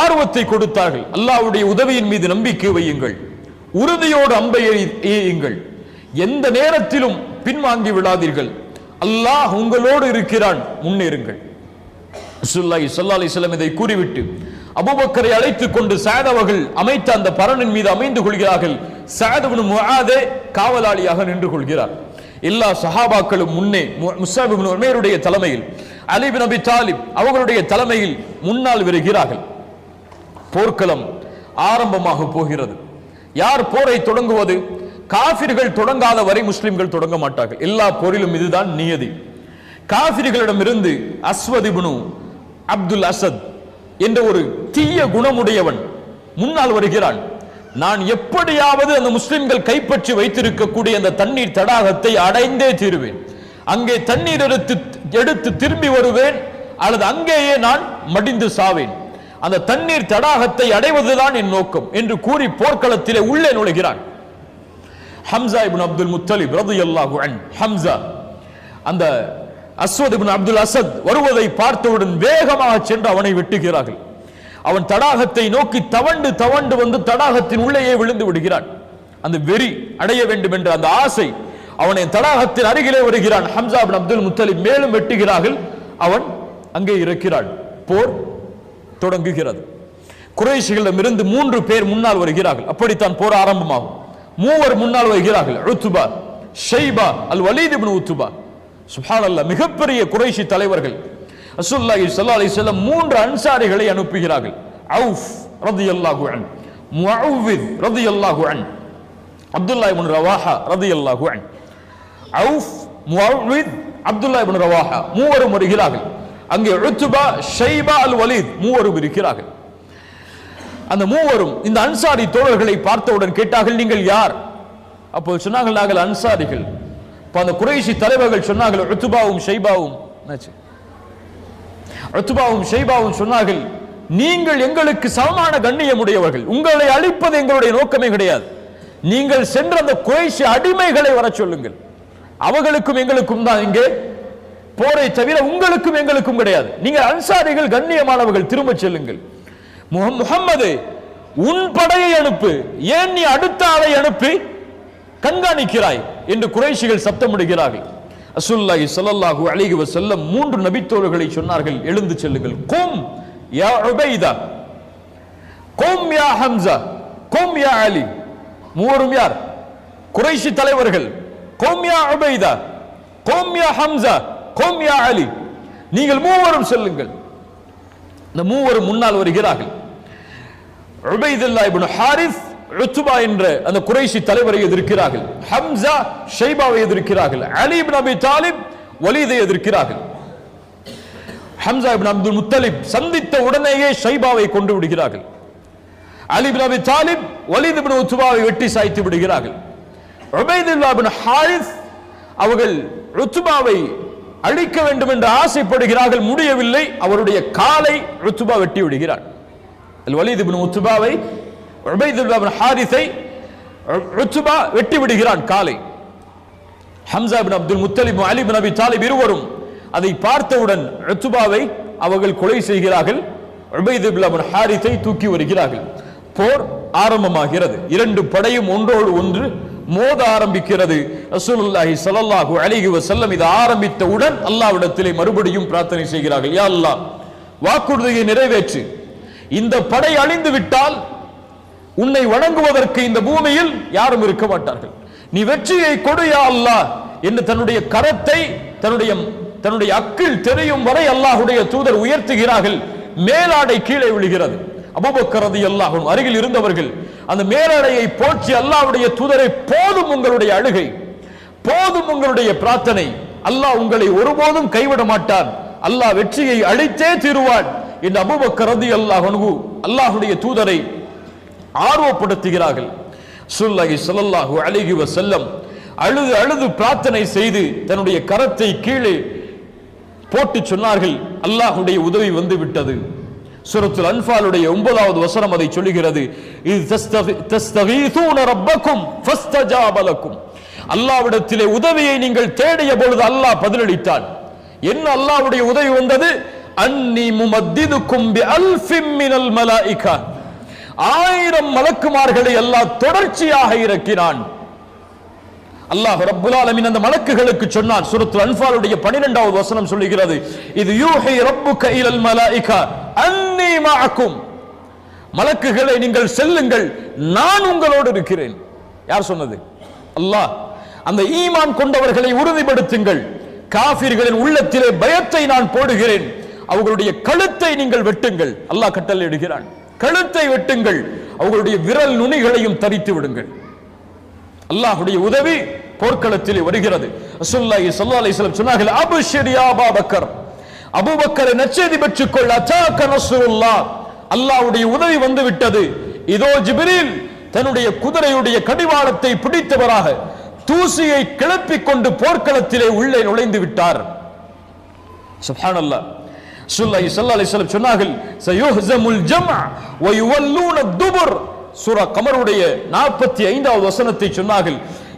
ஆர்வத்தை கொடுத்தார்கள். அல்லாஹ்வுடைய உதவியின் மீது நம்பிக்கை வையுங்கள், உறுதியோடு அம்பை எய்யுங்கள், எந்த நேரத்திலும் பின்வாங்கி விடாதீர்கள், அல்லாஹ் உங்களோடு இருக்கிறான், முன்னேறுங்கள். ரசூலுல்லாஹி ஸல்லல்லாஹு அலைஹி வஸல்லம் இதை கூறிவிட்டு அபூபக்கரை அழைத்துக் கொண்டு சஅத் அவர்கள் அமைத்த அந்த பரணின் மீது அமைந்து கொள்கிறார்கள். சஅத் இப்னு முஆதே காவலாளியாக நின்று கொள்கிறார். எல்லா சஹாபாக்களும் முன்னே முஸ்அப் இப்னு உமைருடைய தலைமையில், அலி இப்னு அபி தாலிப் அவர்களுடைய தலைமையில் முன்னால் வருகிறார்கள். போர்க்களம் ஆரம்பமாக போகிறது. யார் போரை தொடங்குவது? காஃபிர்கள் தொடங்காத வரை முஸ்லிம்கள் தொடங்க மாட்டார்கள். எல்லா போரிலும் இதுதான் நியதி. காஃபிர்களிடமிருந்து அஸ்வத் இப்னு அப்துல் அசத் என்ற ஒரு தீய குணமுடையவன் முன்னால் வருகிறான். நான் எப்படியாவது அந்த முஸ்லிம்கள் கைப்பற்றி வைத்திருக்கக்கூடிய அந்த தண்ணீர் தடாகத்தை அடைந்தே தீருவேன், அங்கே தண்ணீர் எடுத்து திரும்பி வருவேன், அல்லது அங்கேயே நான் மடிந்து சாவேன், அந்த தண்ணீர் தடாகத்தை அடைவதுதான் என் நோக்கம் என்று கூறி போர்க்களத்திலே உள்ளே நுழைகிறான். ஹம்சா இப்னு அப்துல் முத்தலிப் ரலியல்லாஹு அன்ஹு, ஹம்சா அந்த அஸ்வத் இப்னு அப்துல் அசத் வருவதை பார்த்தவுடன் வேகமாக சென்று அவனை வெட்டுகிறார்கள். அவன் தடாகத்தை நோக்கி தவண்டு வந்து தடாகத்தின் உள்ளேயே விழுந்து விடுகிறான். அந்த வெறி அடைய வேண்டும் என்ற அந்த ஆசை அவனை தடாகத்தின் அருகிலே வருகிறான். ஹம்சா இப்னு அப்துல் முத்தலிப் மேலும் வெட்டுகிறார்கள், அவன் அங்கே இறக்கிறான். போர் தொடங்குகிறது. குறைஷிகளிடமிருந்து 3 பேர் முன்னால் வருகிறார்கள். அப்படித்தான் போர் ஆரம்பமாகும். 3 முன்னால் வருகிறார்கள். உத்பா, ஷைபா, அல் வலீத் இப்னு உத்பா. சுப்ஹானல்லாஹ், மிகப்பெரிய குறைஷி தலைவர்கள். ரசூலுல்லாஹி ஸல்லல்லாஹு அலைஹி வஸல்லம் 3 அன்சாரிகளை அனுப்புகிறார்கள். அவுஃப் ரலியல்லாஹு அன்ஹு, முஅவ்வித் ரலியல்லாஹு அன்ஹு, அப்துல்லாஹ் இப்னு ரவாஹா ரலியல்லாஹு அன்ஹு. அவுஃப், முஅவ்வித், அப்துல்லாஹ் இப்னு ரவாஹா 3 வருகிறார்கள். அங்கே உத்பா, ஷைபா, அல் வலீத் 3 இருக்கிறார்கள். அந்த 3 இந்த அன்சாரி தோழர்களை பார்த்தவுடன் கேட்டார்கள், நீங்கள் யார்? அப்போது சொன்னார்கள், நாங்கள் அன்சாரிகள். அந்த குறைஷி தலைவர்கள் சொன்னார்கள், உத்பாவும் ஷைபாவும் உத்பாவும் ஷைபாவும் சொன்னார்கள், நீங்கள் எங்களுக்கு சமமான கண்ணியமுடையவர்கள், உங்களை அழிப்பது எங்களுடைய நோக்கமே கிடையாது. நீங்கள் சென்ற அந்த குறைஷி அடிமைகளை வர சொல்லுங்கள், அவர்களுக்கும் எங்களுக்கும் தான் இங்கே போரை தவிர உங்களுக்கும் எங்களுக்கும் கிடையாது. நீங்கள் அன்சாரிகள் கண்ணியமானவர்கள், திரும்ப செல்லுங்கள். முஹம்மது, உன் படையை அனுப்பு, ஏன் நீ அடுத்த ஆளை அனுப்பி கண்காணிக்கிறாய் என்று குறைஷிகள் சத்தமிடுகிறார்கள். ரசூலுல்லாஹி ஸல்லல்லாஹு அலைஹி வஸல்லம் 3 நபித்தோழர்களை சொன்னார்கள், எழுந்து செல்லுங்கள். கும் யா உபைதா, கும் யா ஹம்ஸா, கும் யா அலி. மூவரும் யார்? குறைஷி தலைவர்கள். கும் யா உபைதா, கும் யா ஹம்ஸா, கும் யா அலி. நீங்கள் மூவரும் செல்லுங்கள். இந்த மூவரும் முன்னால் வருகிறார்கள். உபைதுல்லாஹ் இப்னு ஹாரிஸ், உத்பா என்ற அந்த குறைஷி தலைவரை எதிர்க்கிறார்கள். ஹம்ஸா ஷைபாவை எதிர்க்கிறார்கள். அலி இப்னு அபி தாலிப் வலீதை எதிர்க்கிறார்கள். ஹம்ஸா இப்னு அப்துல் முத்தலிப் சந்தித்த உடனேயே ஷைபாவை கொண்டு விடுகிறார்கள். அலி இப்னு அபி தாலிப் வலீத் இப்னு உத்பாவை வெட்டி சாய்த்து விடுகிறார்கள். உபைதுல்லாஹ் இப்னு ஹாரிஸ் அவர்கள் உத்பாவை அழிக்க வேண்டும் என்று ஆசைப்படுகிறார்கள், முடியவில்லை. அவருடைய காலை உத்பா வெட்டி விடுகிறார். வலீத் இப்னு உத்பாவை, உபைதுல்லாஹ் இப்னு ஹாரிஸை உத்பா வெட்டி விடுகிறான் காலை. ஹம்ஸா இப்னு அப்துல் முத்தலிப், அலி இப்னு அபி தாலிப் இருவரும் அதை பார்த்தவுடன் உத்பாவை அவர்கள் கொலை செய்கிறார்கள். உபைதுல்லாஹ் இப்னு ஹாரிஸை தூக்கி வருகிறார்கள். போர் ஆரம்பமாகிறது. 2 படையும் ஒன்றோடு ஒன்று மோத ஆரம்பிக்கிறது. ரசூலுல்லாஹி ஸல்லல்லாஹு அலைஹி வஸல்லம் இது ஆரம்பித்தவுடன் அல்லாஹ்விடத்திலே மறுபடியும் பிரார்த்தனை செய்கிறார்கள், யா அல்லாஹ், வாக்குறுதியை நிறைவேற்று, இந்த படை அழிந்து விட்டால் உன்னை வணங்குவதற்கு இந்த பூமியில் யாரும் இருக்க மாட்டார்கள், நீ வெற்றியை கொடு யா அல்லாஹ் என்று தன்னுடைய கரத்தை தன்னுடைய அக்கில் தெரியும் வரை அல்லாஹ்வுடைய தூதர் உயர்த்துகிறார்கள். மேலாடை கீழே விழுகிறது. அபூபக்கர் ரலியல்லாஹு அன்ஹு அருகில் இருந்தவர்கள் அந்த மேலாடையை போற்றி அல்லாஹ்வுடைய தூதரை, போதும் உங்களுடைய அழுகை, போதும் உங்களுடைய பிரார்த்தனை, அல்லாஹ் உங்களை ஒருபோதும் கைவிட மாட்டான், அல்லாஹ் வெற்றியை அளித்தே தீருவான் என்று அபூபக்கர் ரலியல்லாஹு அன்ஹு அல்லாஹ்வுடைய தூதரை ஆர்வப்படுத்துகிறார்கள். ரசூலுல்லாஹி ஸல்லல்லாஹு அலைஹி வஸல்லம் அழுது அழுது பிரார்த்தனை செய்து தன்னுடைய கரத்தை கீழே போட்டு சொன்னார்கள், அல்லாஹ்வுடைய உதவி வந்து விட்டது. சூரத்துல் அன்ஃபாலுடைய 9வது வசனம் அதை சொல்லுகிறது, இஸ் தஸ்தகீஸூன ரப்பக்கும் ஃபஸ்தஜாப லக்கும். அல்லாஹ்விடத்திலே உதவியை நீங்கள் தேடிய பொழுது அல்லாஹ் பதிலளித்தான். என்ன அல்லாஹ்வுடைய உதவி வந்தது? அன்னி முமத்திதுக்கும் பிஅல்ஃபின் மினல் மலாயிகா, 1000 மலக்குமார்களை அல்லாஹ் தொடர்ச்சியாக இறக்கினான். அல்லாஹ் ரப்புல் ஆலமீன் அந்த மலக்குகளுக்கு சொன்னான். சூரத்துல் அன்ஃபாலுடைய 12வது வசனம் சொல்லுகிறது, இது யூஹி ரப்புக இலல் மலாயிகா அன்னி மஅக்கும். மலக்குகளை நீங்கள் செல்லுங்கள், நான் உங்களோடு இருக்கிறேன். யார் சொன்னது? அல்லாஹ். அந்த ஈமான் கொண்டவர்களை உறுதிப்படுத்துங்கள், காஃபிர்களின் உள்ளத்திலே பயத்தை நான் போடுகிறேன், அவர்களுடைய கழுத்தை நீங்கள் வெட்டுங்கள். அல்லாஹ் கட்டளையிடுகிறான், கழுத்தை வெட்டுங்கள், அவர்களுடைய விரல் நுனிகளையும் தரித்து விடுங்கள். அல்லாஹ்வுடைய உதவி போர்க்களத்திலே வருகிறது. ரசூலுல்லாஹி ஸல்லல்லாஹு அலைஹி வஸல்லம் சொன்னார்கள், அப்ஷிர் யா அபூபக்கர், அபூபக்கரை நற்செய்தி பெற்றுக்கொள், அதாக நஸ்ருல்லாஹ், அல்லாஹ்வுடைய உதவி வந்து விட்டது. இதோ ஜிப்ரீல் தன்னுடைய குதிரையுடைய கடிவாளத்தை பிடித்தவராக தூசியை கிளப்பிக் கொண்டு போர்க்களத்திலே உள்ளே நுழைந்து விட்டார். சுப்ஹானல்லாஹ். ரசூலுல்லாஹி ஸல்லல்லாஹு அலைஹி வஸல்லம் சொன்னார்கள், சயுஹ்ஸமுல் ஜம்அ வ யுவல்லூன துபுர். சூரா கமருடைய 45வது வசனத்தை சொன்னார்கள்,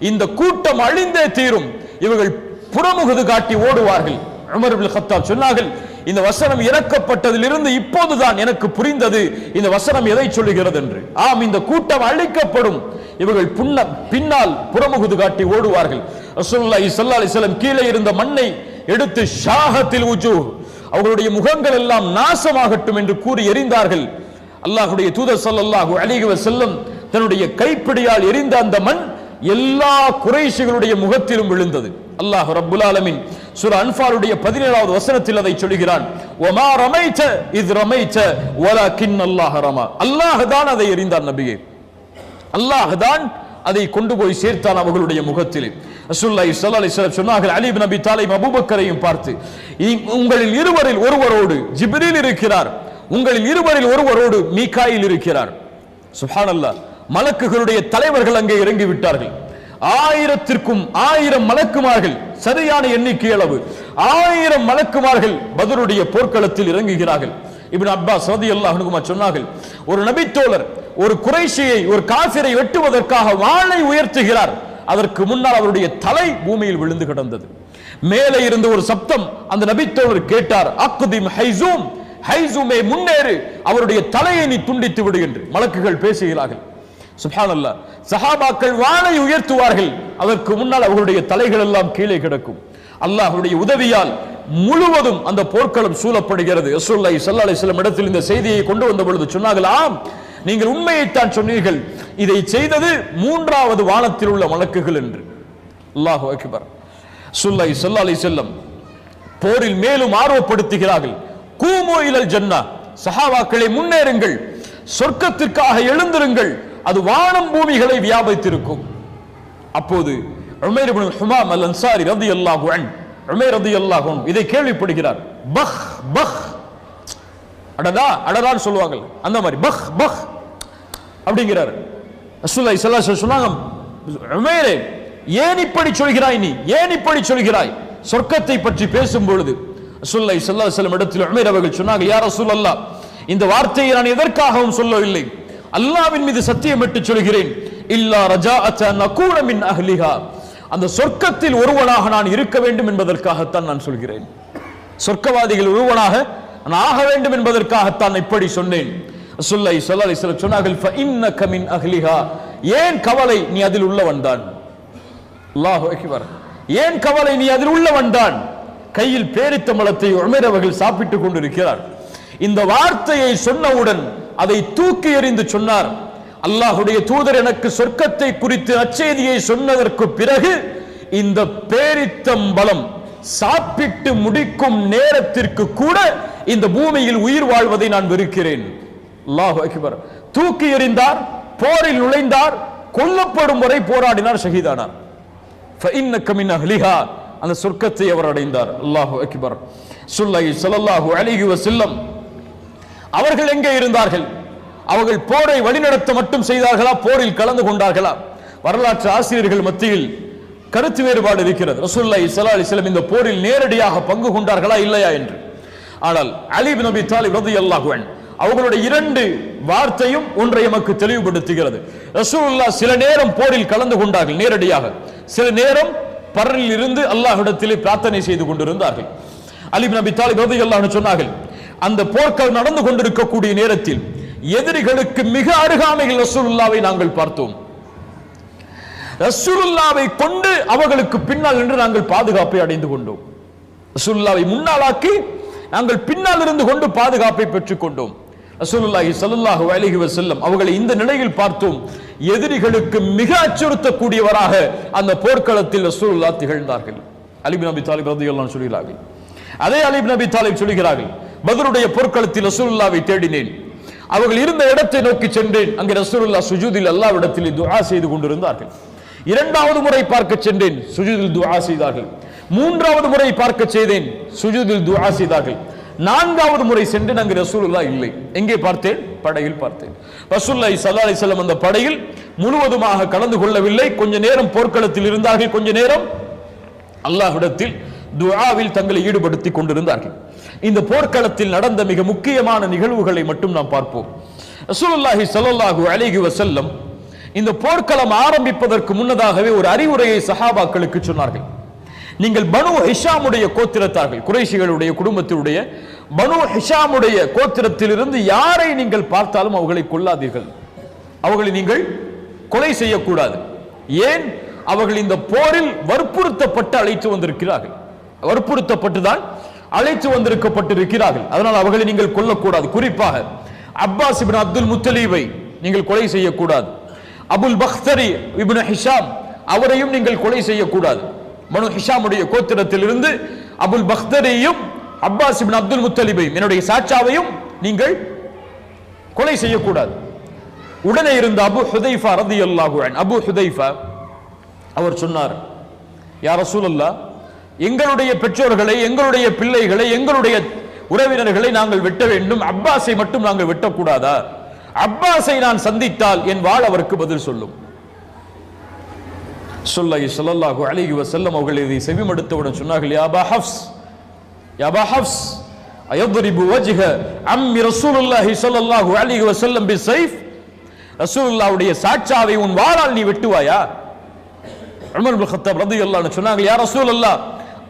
இந்த கூட்டம் அழிந்தே தீரும், இவர்கள் புறமுகுது காட்டி ஓடுவார்கள். உமர் இப்னு கத்தாப் சொன்னார்கள், இந்த வசனம் இறக்கப்பட்டதிலிருந்து இப்போதுதான் எனக்கு புரிந்தது இந்த வசனம் எதை சொல்லுகிறது என்று. ஆம், இந்த கூட்டம் அழிக்கப்படும், இவர்கள் பின்னால் புறமுகுது காட்டி ஓடுவார்கள். ரசூலுல்லாஹி ஸல்லல்லாஹு அலைஹி வஸல்லம் கீழே இருந்த மண்ணை எடுத்து ஷாஹத்தில் உஜூஹ், அவர்களுடைய முகங்கள் எல்லாம் நாசமாகட்டும் என்று கூறி எறிந்தார்கள். அல்லாஹ்வுடைய தூதர் ஸல்லல்லாஹு அலைஹி வஸல்லம் தன்னுடைய கைப்பிடியால் எரிந்த அந்த மண் எல்லா குறைஷிகளுடைய முகத்திலும் விழுந்தது. அல்லாஹ் ரப்புல் ஆலமீன் சூரா அன்ஃபாலுடைய 17வது வசனத்தில் அதை சொல்கிறான், வமா ரமைத இஸ் ரமைத வலக்கின் அல்லாஹ் ரமா. அல்லாஹ் தான் அதை எரிந்தான் நபியே, அல்லாஹ் தான் அதை கொண்டு போய் சேர்த்தான் அவர்களுடைய முகத்திலே. ரசூலுல்லாஹி ஸல்லல்லாஹு அலைஹி வஸல்லம் சொன்னார்கள், அலி இப்னு அபி தாலிப் அபூபக்கரையும் பார்த்து, உங்களில் இருவரில் ஒருவரோடு ஜிப்ரீல் இருக்கிறார், உங்களில் இருவரில் ஒருவரோடு மீகாயில் இருக்கிறார். சுப்ஹானல்லாஹ். மலக்குகளுடைய தலைவர்கள் அங்கே இறங்கி விட்டார்கள். 1000க்கும் 1000 மலக்குமார்கள், சரியான எண்ணிக்கை அளவு, 1000 மலக்குமார்கள் பத்ருடைய போர்க்களத்தில் இறங்குகிறார்கள். இப்னு அப்பாஸ் ரலியல்லாஹு அன்ஹுமா சொன்னார்கள், ஒரு நபித்தோழர் ஒரு குறைஷியை, ஒரு காஃபிரை வெட்டுவதற்காக வாளை உயர்த்துகிறார். அதற்கு முன்னால் அவருடைய தலை பூமியில் விழுந்து கிடந்தது. மேலே இருந்த ஒரு சப்தம் அந்த நபித்தோழர் கேட்டார், அக்திம் ஹைசூம், ஹைசூமே முன்னேறு, அவருடைய தலையை நீ துண்டித்து விடு என்று மலக்குகள் பேசுகிறார்கள். சுப்ஹானல்லாஹ். சஹாபாக்கள் வாளை உயர்த்துவார்கள், அதற்கு முன்னால் அவர்களுடைய தலைகள் எல்லாம் கீழே கிடக்கும். அல்லாஹ்வுடைய உதவியால் முழுவதும் அந்த போர்க்களம் சூழப்படுகிறது. ரசூலுல்லாஹி ஸல்லல்லாஹு அலைஹி வஸல்லம் இடத்தில் இந்த செய்தியை கொண்டு வந்த பொழுது சொன்னார்கள், ஆம், நீங்கள் உண்மையைத்தான் சொன்னீர்கள், இதை செய்தது 3வது வானத்தில் உள்ள மலக்குகள் என்று. அல்லாஹு அக்பர். ரசூலுல்லாஹி ஸல்லல்லாஹு அலைஹி வஸல்லம் போரில் மேலும் ஆர்வப்படுத்துகிறார்கள். கூமு இலல் ஜன்னா, சஹாபாக்களை முன்னேறுங்கள், சொர்க்கத்திற்காக எழுந்திருங்கள், அது வானம் பூமிகளை வியாபித்திருக்கும். அப்போது உமைர் இப்னு ஹுமாம் அல் அன்சாரி ரலியல்லாஹு அன்ஹு, உமைர் ரலியல்லாஹு அன்ஹு இதை கேள்விப்படுகிறார். பஹ் பஹ், அடடா அடடான்னு சொல்லுவாங்க, அந்த மாதிரி பஹ் பஹ் அப்படிங்கிறார். ரசூலுல்லாஹி ஸல்லல்லாஹு அலைஹி வஸல்லம் சொன்னாங்க, உமைரே ஏன் இப்படி சொல்கிறாய், நீ ஏன் இப்படி சொல்கிறாய்? சொர்க்கத்தை பற்றி பேசும் பொழுது ரசூலுல்லாஹி ஸல்லல்லாஹு அலைஹி வஸல்லம் இடத்தில் உமைர் அவர்கள் சொன்னாங்க, யா ரசூலல்லாஹ், இந்த வார்த்தையை நான் எதற்காகவும் சொல்லவில்லை, அல்லாஹ்வின் மீது சத்தியமிட்டு சொல்கிறேன், இல்லா ரஜாஅத நகூன மின் அஹ்லிஹா, அந்த சொர்க்கத்தில் ஒருவனாக நான் இருக்க வேண்டும் என்பதற்காகத்தான் நான் சொல்கிறேன். சொர்க்கவாதிகள் ஒருவனாக நான் ஆக வேண்டும் என்பதற்காகத்தான் இப்படி சொன்னேன். ரசூலுல்லாஹி ஸல்லல்லாஹு அலைஹி வஸல்லம் சொன்னார்கள், ஃபஇன்னக மின் அஹ்லிஹா, ஏன் கவலை, நீ அதில் உள்ளவன் தான். அல்லாஹு அக்பர். ஏன் கவலை, நீ அதில் உள்ளவன் தான். கையில் பேரித்தம்பழத்தை உமைர் அவர்கள் சாப்பிட்டுக் கொண்டிருக்கிறார். இந்த வார்த்தையை சொன்னவுடன் அதை தூக்கி எறிந்து சொன்னார், அல்லாஹ்வுடைய தூதர் எனக்கு சொர்க்கத்தை குறித்து நற்செய்தியை சொன்னதற்கு பிறகு இந்த பேரித்தம்பழம் சாப்பிட்டு முடிக்கும் நேரத்திற்கு கூட இந்த பூமியில் உயிர் வாழ்வதை நான் வெறுக்கிறேன். அல்லாஹு அக்பர். தூக்கி எறிந்தார், போரில் நுழைந்தார், கொல்லப்படும் வரை போராடினார், ஷஹீதானார். ஃபஇன்னக மின் அஹ்லிஹா, அந்த சொர்க்கத்தை அவர் அடைந்தார். அல்லாஹு அக்பர். ஸல்லல்லாஹு அலைஹி வஸல்லம் அவர்கள் எங்கே இருந்தார்கள்? அவர்கள் போரை வழிநடத்த மட்டும் செய்தார்களா, போரில் கலந்து கொண்டார்களா? வரலாற்று ஆசிரியர்கள் மத்தியில் கருத்து வேறுபாடு இருக்கிறது. ரசூலுல்லாஹி ஸல்லல்லாஹு அலைஹி வஸல்லம் இந்த போரில் நேரடியாக பங்கு கொண்டார்களா இல்லையா என்று. ஆனால் அலி இப்னு அபி தாலிப் ரலியல்லாஹு அன்ஹு அவர்களுடைய 2 வார்த்தையும் ஒன்றை நமக்கு தெளிவுபடுத்துகிறது. ரசூலுல்லாஹ் சில நேரம் போரில் கலந்து கொண்டார்கள் நேரடியாக, சில நேரம் பரலில் இருந்து அல்லாஹ்விடத்திலே பிரார்த்தனை செய்து கொண்டிருந்தார்கள். அலி இப்னு அபி தாலிப் ரலியல்லாஹு அன்ஹு சொன்னார்கள், அந்த போர்கள் நடந்து கொண்டிருக்கக்கூடிய நேரத்தில் எதிரிகளுக்கு மிக அருகாமையில் ரசூலுல்லாவை நாங்கள் பார்த்தோம். ரசூலுல்லாவை கொண்டு அவர்களுக்கு பின்னால் நின்று நாங்கள் பாதுகாப்பை அடைந்து கொண்டோம். ரசூலுல்லாவை முன்னாலாக்கி நாங்கள் பின்னால் இருந்து கொண்டு பாதுகாப்பை பெற்றுக் கொண்டோம். ரசூலுல்லாஹி ஸல்லல்லாஹு அலைஹி வஸல்லம் அவர்களை இந்த நிலையில் பார்த்தோம். எதிரிகளுக்கு மிக அச்சுறுத்தக்கூடியவராக அந்த போர்க்களத்தில் ரசூலுல்லாஹ் திகழ்ந்தார்கள். அலி இப்னு அபி தாலிப் ரலியல்லாஹு அன்ஹு சொல்கிறார்கள், அதே அலி இப்னு அபி தாலிப் சொல்கிறார்கள், பத்ருடைய போர்க்களத்தில் ரசூலுல்லாவை தேடினேன், அவர்கள் இருந்த இடத்தை நோக்கி சென்றேன், அங்கே ரசூலுல்லாஹ் சுஜூதில் அல்லாஹ்விடத்தில் துஆ செய்து கொண்டிருந்தார்கள். 2வது முறை பார்க்க சென்றேன், சுஜூதில் துஆ செய்தார்கள். 3வது முறை பார்க்க செய்தேன், சுஜூதில் துஆ செய்தார்கள். 4வது முறை சென்றேன், அங்கு ரசூலுல்லாஹ் இல்லை. எங்கே பார்த்தேன்? படையில் பார்த்தேன். ரசூலுல்லாஹி ஸல்லல்லாஹு அலைஹி வஸல்லம் அந்த படையில் முழுவதுமாக கலந்து கொள்ளவில்லை. கொஞ்ச நேரம் போர்க்களத்தில் இருந்தார்கள், கொஞ்ச நேரம் அல்லாஹ்விடத்தில் துஆவில் தங்களை ஈடுபடுத்திக் கொண்டிருந்தார்கள். இந்த போர்க்களத்தில் நடந்த மிக முக்கியமான நிகழ்வுகளை மட்டும் நாம் பார்ப்போம். ரசூலுல்லாஹி ஸல்லல்லாஹு அலைஹி வஸல்லம் இந்த போர்க்களம் ஆரம்பிப்பதற்கு முன்னதாகவே ஒரு அறிவுரையை சஹாபாக்களுக்கு சொன்னார்கள். நீங்கள் பனு ஹிஷாமுடைய கோத்திரத்தார்கள், குறைஷிகளுடைய குடும்பத்தினுடைய பனு ஹிஷாமுடைய கோத்திரத்திலிருந்து யாரை நீங்கள் பார்த்தாலும் அவர்களை கொல்லாதீர்கள், அவர்களை நீங்கள் கொலை செய்யக்கூடாது. ஏன்? அவர்கள் இந்த போரில் வற்புறுத்தப்பட்டு அழைத்து வந்திருக்கிறார்கள், வற்புறுத்தப்பட்டுதான் அழைத்து வந்திருக்கப்பட்டிருக்கிறார்கள். அதனால் அவர்களை நீங்கள் கொல்லக்கூடாது. குறிப்பாக அப்பாஸ் இப்னு அப்துல் முத்தலீபை நீங்கள் கொலை செய்யக்கூடாது. அபுல் பக்தரி இப்னு ஹிஷாம் அவரையும் நீங்கள் கொலை செய்யக்கூடாது. பனு ஹிஷாமுடைய கோத்திரத்திலிருந்து அபுல் பக்தரியும் அப்பாஸ் இப்னு அப்துல் முத்தலிபையும் என்னுடைய சாச்சாவையும் நீங்கள் கொலை செய்யக்கூடாது. உடனே இருந்த அபு ஹுதைஃபா ரலியல்லாஹு அன்ஹு, அபு ஹுதைஃபா அவர் சொன்னார், யா ரசூலல்லாஹ், எங்களுடைய பெற்றோர்களை, எங்களுடைய பிள்ளைகளை, எங்களுடைய உறவினர்களை நாங்கள் வெட்ட வேண்டும், அப்பாஸை மட்டும் நாங்கள் வெட்டக்கூடாதா? அப்பாஸை நான் சந்தித்தால் என் வாள் அவருக்கு பதில் சொல்லும். ஸல்லல்லாஹு அலைஹி வஸல்லம் அவர்கள் இதை செவிமடுத்தவுடன் சொன்னார்கள், யா அபா ஹஃப்ஸ் யா அபா ஹஃப்ஸ் அயضرب وجه عم رسول الله صلى الله عليه وسلم بالسيف, ரசூலுல்லாஹ்வுடைய சாட்சாவை உன் வாளால் நீ வெட்டுவாயா? உமர் இப்னு கத்தாப் ரலியல்லாஹு அன்ஹு சொன்னாங்க, யா ரசூலல்லாஹ்,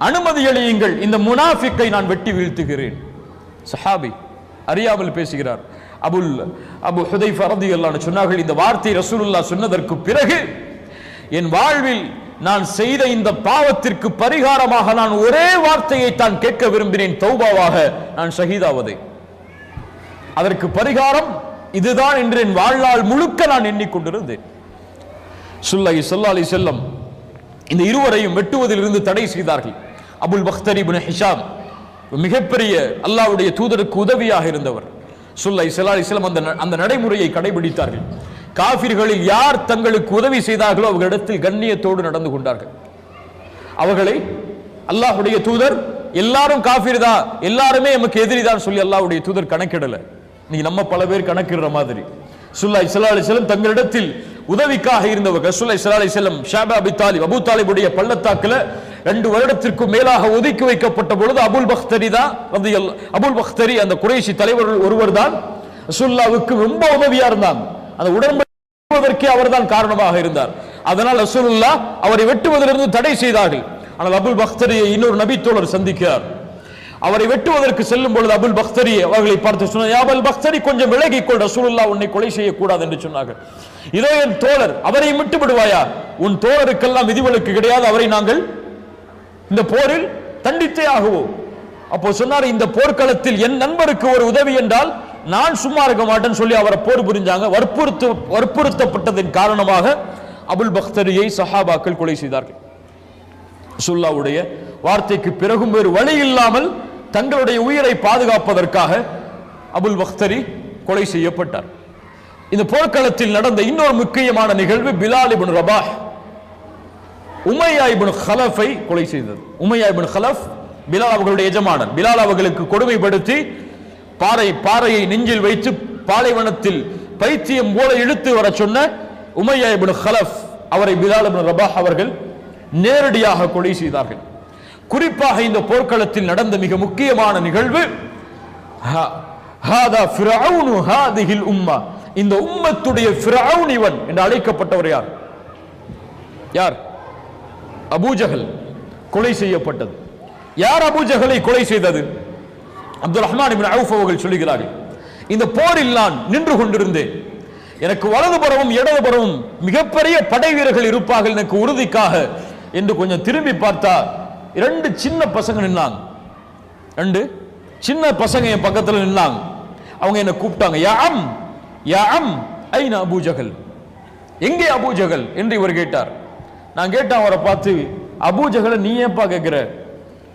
அனுமதி அளியுங்கள், இந்த முனாஃபிக்கை நான் வெட்டி வீழ்த்துகிறேன். சஹாபி அறியாமல் பேசுகிறார். அபு ஹுதைஃபா ரலியல்லாஹு அன்ஹு சொன்னார்கள், இந்த வார்த்தை ரசூலுல்லாஹ் சொன்னதற்கு பிறகு என் வாழ்வில் நான் செய்த இந்த பாவத்திற்கு பரிகாரமாக நான் ஒரே வார்த்தையை தான் கேட்க விரும்பினேன், தௌபாவாக, நான் ஷஹீதாவதை. அதற்கு பரிகாரம் இதுதான் என்று என் வாழ்நாள் முழுக்க நான் எண்ணிக்கொண்டிருந்தேன். ஸல்லல்லாஹு அலைஹி வஸல்லம் இந்த இருவரையும் வெட்டுவதிலிருந்து தடை செய்தார்கள். அபுல் பக்தரி இப்னு ஹிஷாம் மிகப்பெரிய அல்லாஹ்வுடைய தூதருக்கு உதவியாக இருந்தவர். ஸல்லல்லாஹு அலைஹி வஸல்லம் அந்த நடைமுறையை கடைபிடித்தார்கள். காஃபிர்களில் யார் தங்களுக்கு உதவி செய்தார்களோ அவர்களிடத்தில் கண்ணியத்தோடு நடந்து கொண்டார்கள். அவர்களை அல்லாஹ்வுடைய தூதர் எல்லாரும் காஃபிர் தான், எல்லாருமே நமக்கு எதிரி தான் சொல்லி அல்லாஹ்வுடைய தூதர் கணக்கிடல. நீ நம்ம பல பேர் கணக்கிடுற மாதிரி ஸல்லல்லாஹு அலைஹி வஸல்லம் தங்களிடத்தில் உதவிக்காக இருந்தவர்கள். ஸல்லல்லாஹு அலைஹி வஸல்லம் ஷாபா அபி தாலிப், அபூ தாலிபுடைய பள்ளத்தாக்குல 2 வருடத்திற்கும் மேலாக ஒதுக்கி வைக்கப்பட்ட பொழுது அபுல் பக்தரி அந்த குறைஷி தலைவர்கள் ஒருவர் தான் ரசூலுல்லாஹ்வுக்கு ரொம்ப உதவியா இருந்தாங்க. அந்த உடன்படிக்கைக்கு அவர்தான் காரணமாக இருந்தார். அதனால் ரசூலுல்லாஹ் அவரை வெட்டுவதிலிருந்து தடை செய்தார்கள். ஆனால் அபுல் பக்தரியை இன்னொரு நபி தோழர் சந்திக்கிறார். அவரை வெட்டுவதற்கு செல்லும் பொழுது அபுல் பக்தரி அவர்களை பார்த்து சொன்னார், யா அபுல் பக்தரி, கொஞ்சம் விலகிக்கொள், ரசூலுல்லாஹ் உன்னை கொலை செய்யக்கூடாது என்று சொன்னார்கள். இதோ என் தோழர், அவரை விட்டு விடுவாயா? உன் தோழருக்கெல்லாம் விதிவிலக்கு கிடையாது, அவரை நாங்கள் இந்த போரில் தண்டித்தே ஆகுவோம். அப்போ சொன்னார், இந்த போர்க்களத்தில் என் நண்பருக்கு ஒரு உதவி என்றால் நான் சும்மா இருக்க மாட்டேன்னு சொல்லி அவரை போர் புரிஞ்சாங்க. வற்புறுத்தப்பட்டதன் காரணமாக அபுல் பக்தரியை சஹாபாக்கள் கொலை செய்தார்கள். ரசூலுல்லாஹ்வுடைய வார்த்தைக்கு பிறகும் வேறு வழி இல்லாமல் தங்களுடைய உயிரை பாதுகாப்பதற்காக அபுல் பக்தரி கொலை செய்யப்பட்டார். இந்த போர்க்களத்தில் நடந்த இன்னொரு முக்கியமான நிகழ்வு பிலால் இப்னு ரபாஹ் உமையா இப்னு கலஃபை கொலை செய்தது. உமையா இப்னு கலஃப் பிலால் அவர்களுடைய எஜமானன். பிலால் அவர்களுக்கு கொடுமைப்படுத்தி பாறையை நெஞ்சில் வைத்து பாலைவனத்தில் பைத்தியம் போல இழுத்து வர சொன்ன உமையா இப்னு கலஃப் அவரை பிலால் இப்னு ரபாஹ் அவர்கள் நேரடியாக கொலை செய்தார்கள். குறிப்பாக இந்த போர்க்களத்தில் நடந்த மிக முக்கியமான நிகழ்வு ஹாதா ஃபிரௌனு ஹாதிஹில் உம்மா, இந்த உம்மத்துடைய ஃபிரௌன் இவன் என்று அழைக்கப்பட்டவர் யார்? யார்? அபூஜஹல் கொலை செய்யப்பட்டது. யார் அபூஜஹலை கொலை செய்தது? அப்துல் ரஹ்மான் இப்னு அவுஃப் அவர்கள் சொல்கிறார்கள், இந்த போரில் நான் நின்று கொண்டிருந்தேன். எனக்கு வலதுபுறமும் இடதுபுறமும் மிகப்பெரிய படை வீரர்கள் இருப்பார்கள் எனக்கு உறுதிக்காக என்று கொஞ்சம் திரும்பி பார்த்தா 2 சின்ன பசங்க நின்னாங்க. 2 சின்ன பசங்க என் பக்கத்தில் நின்னாங்க. அவங்க என்ன கூப்பிட்டாங்க, யா அம் ஐன அபூஜஹல், எங்கே அபூஜஹல் என்று இவர் கேட்டார். நான் கேட்டேன் அவரை பார்த்து, அபூஜஹலை நீ ஏன்பா கேட்கிற?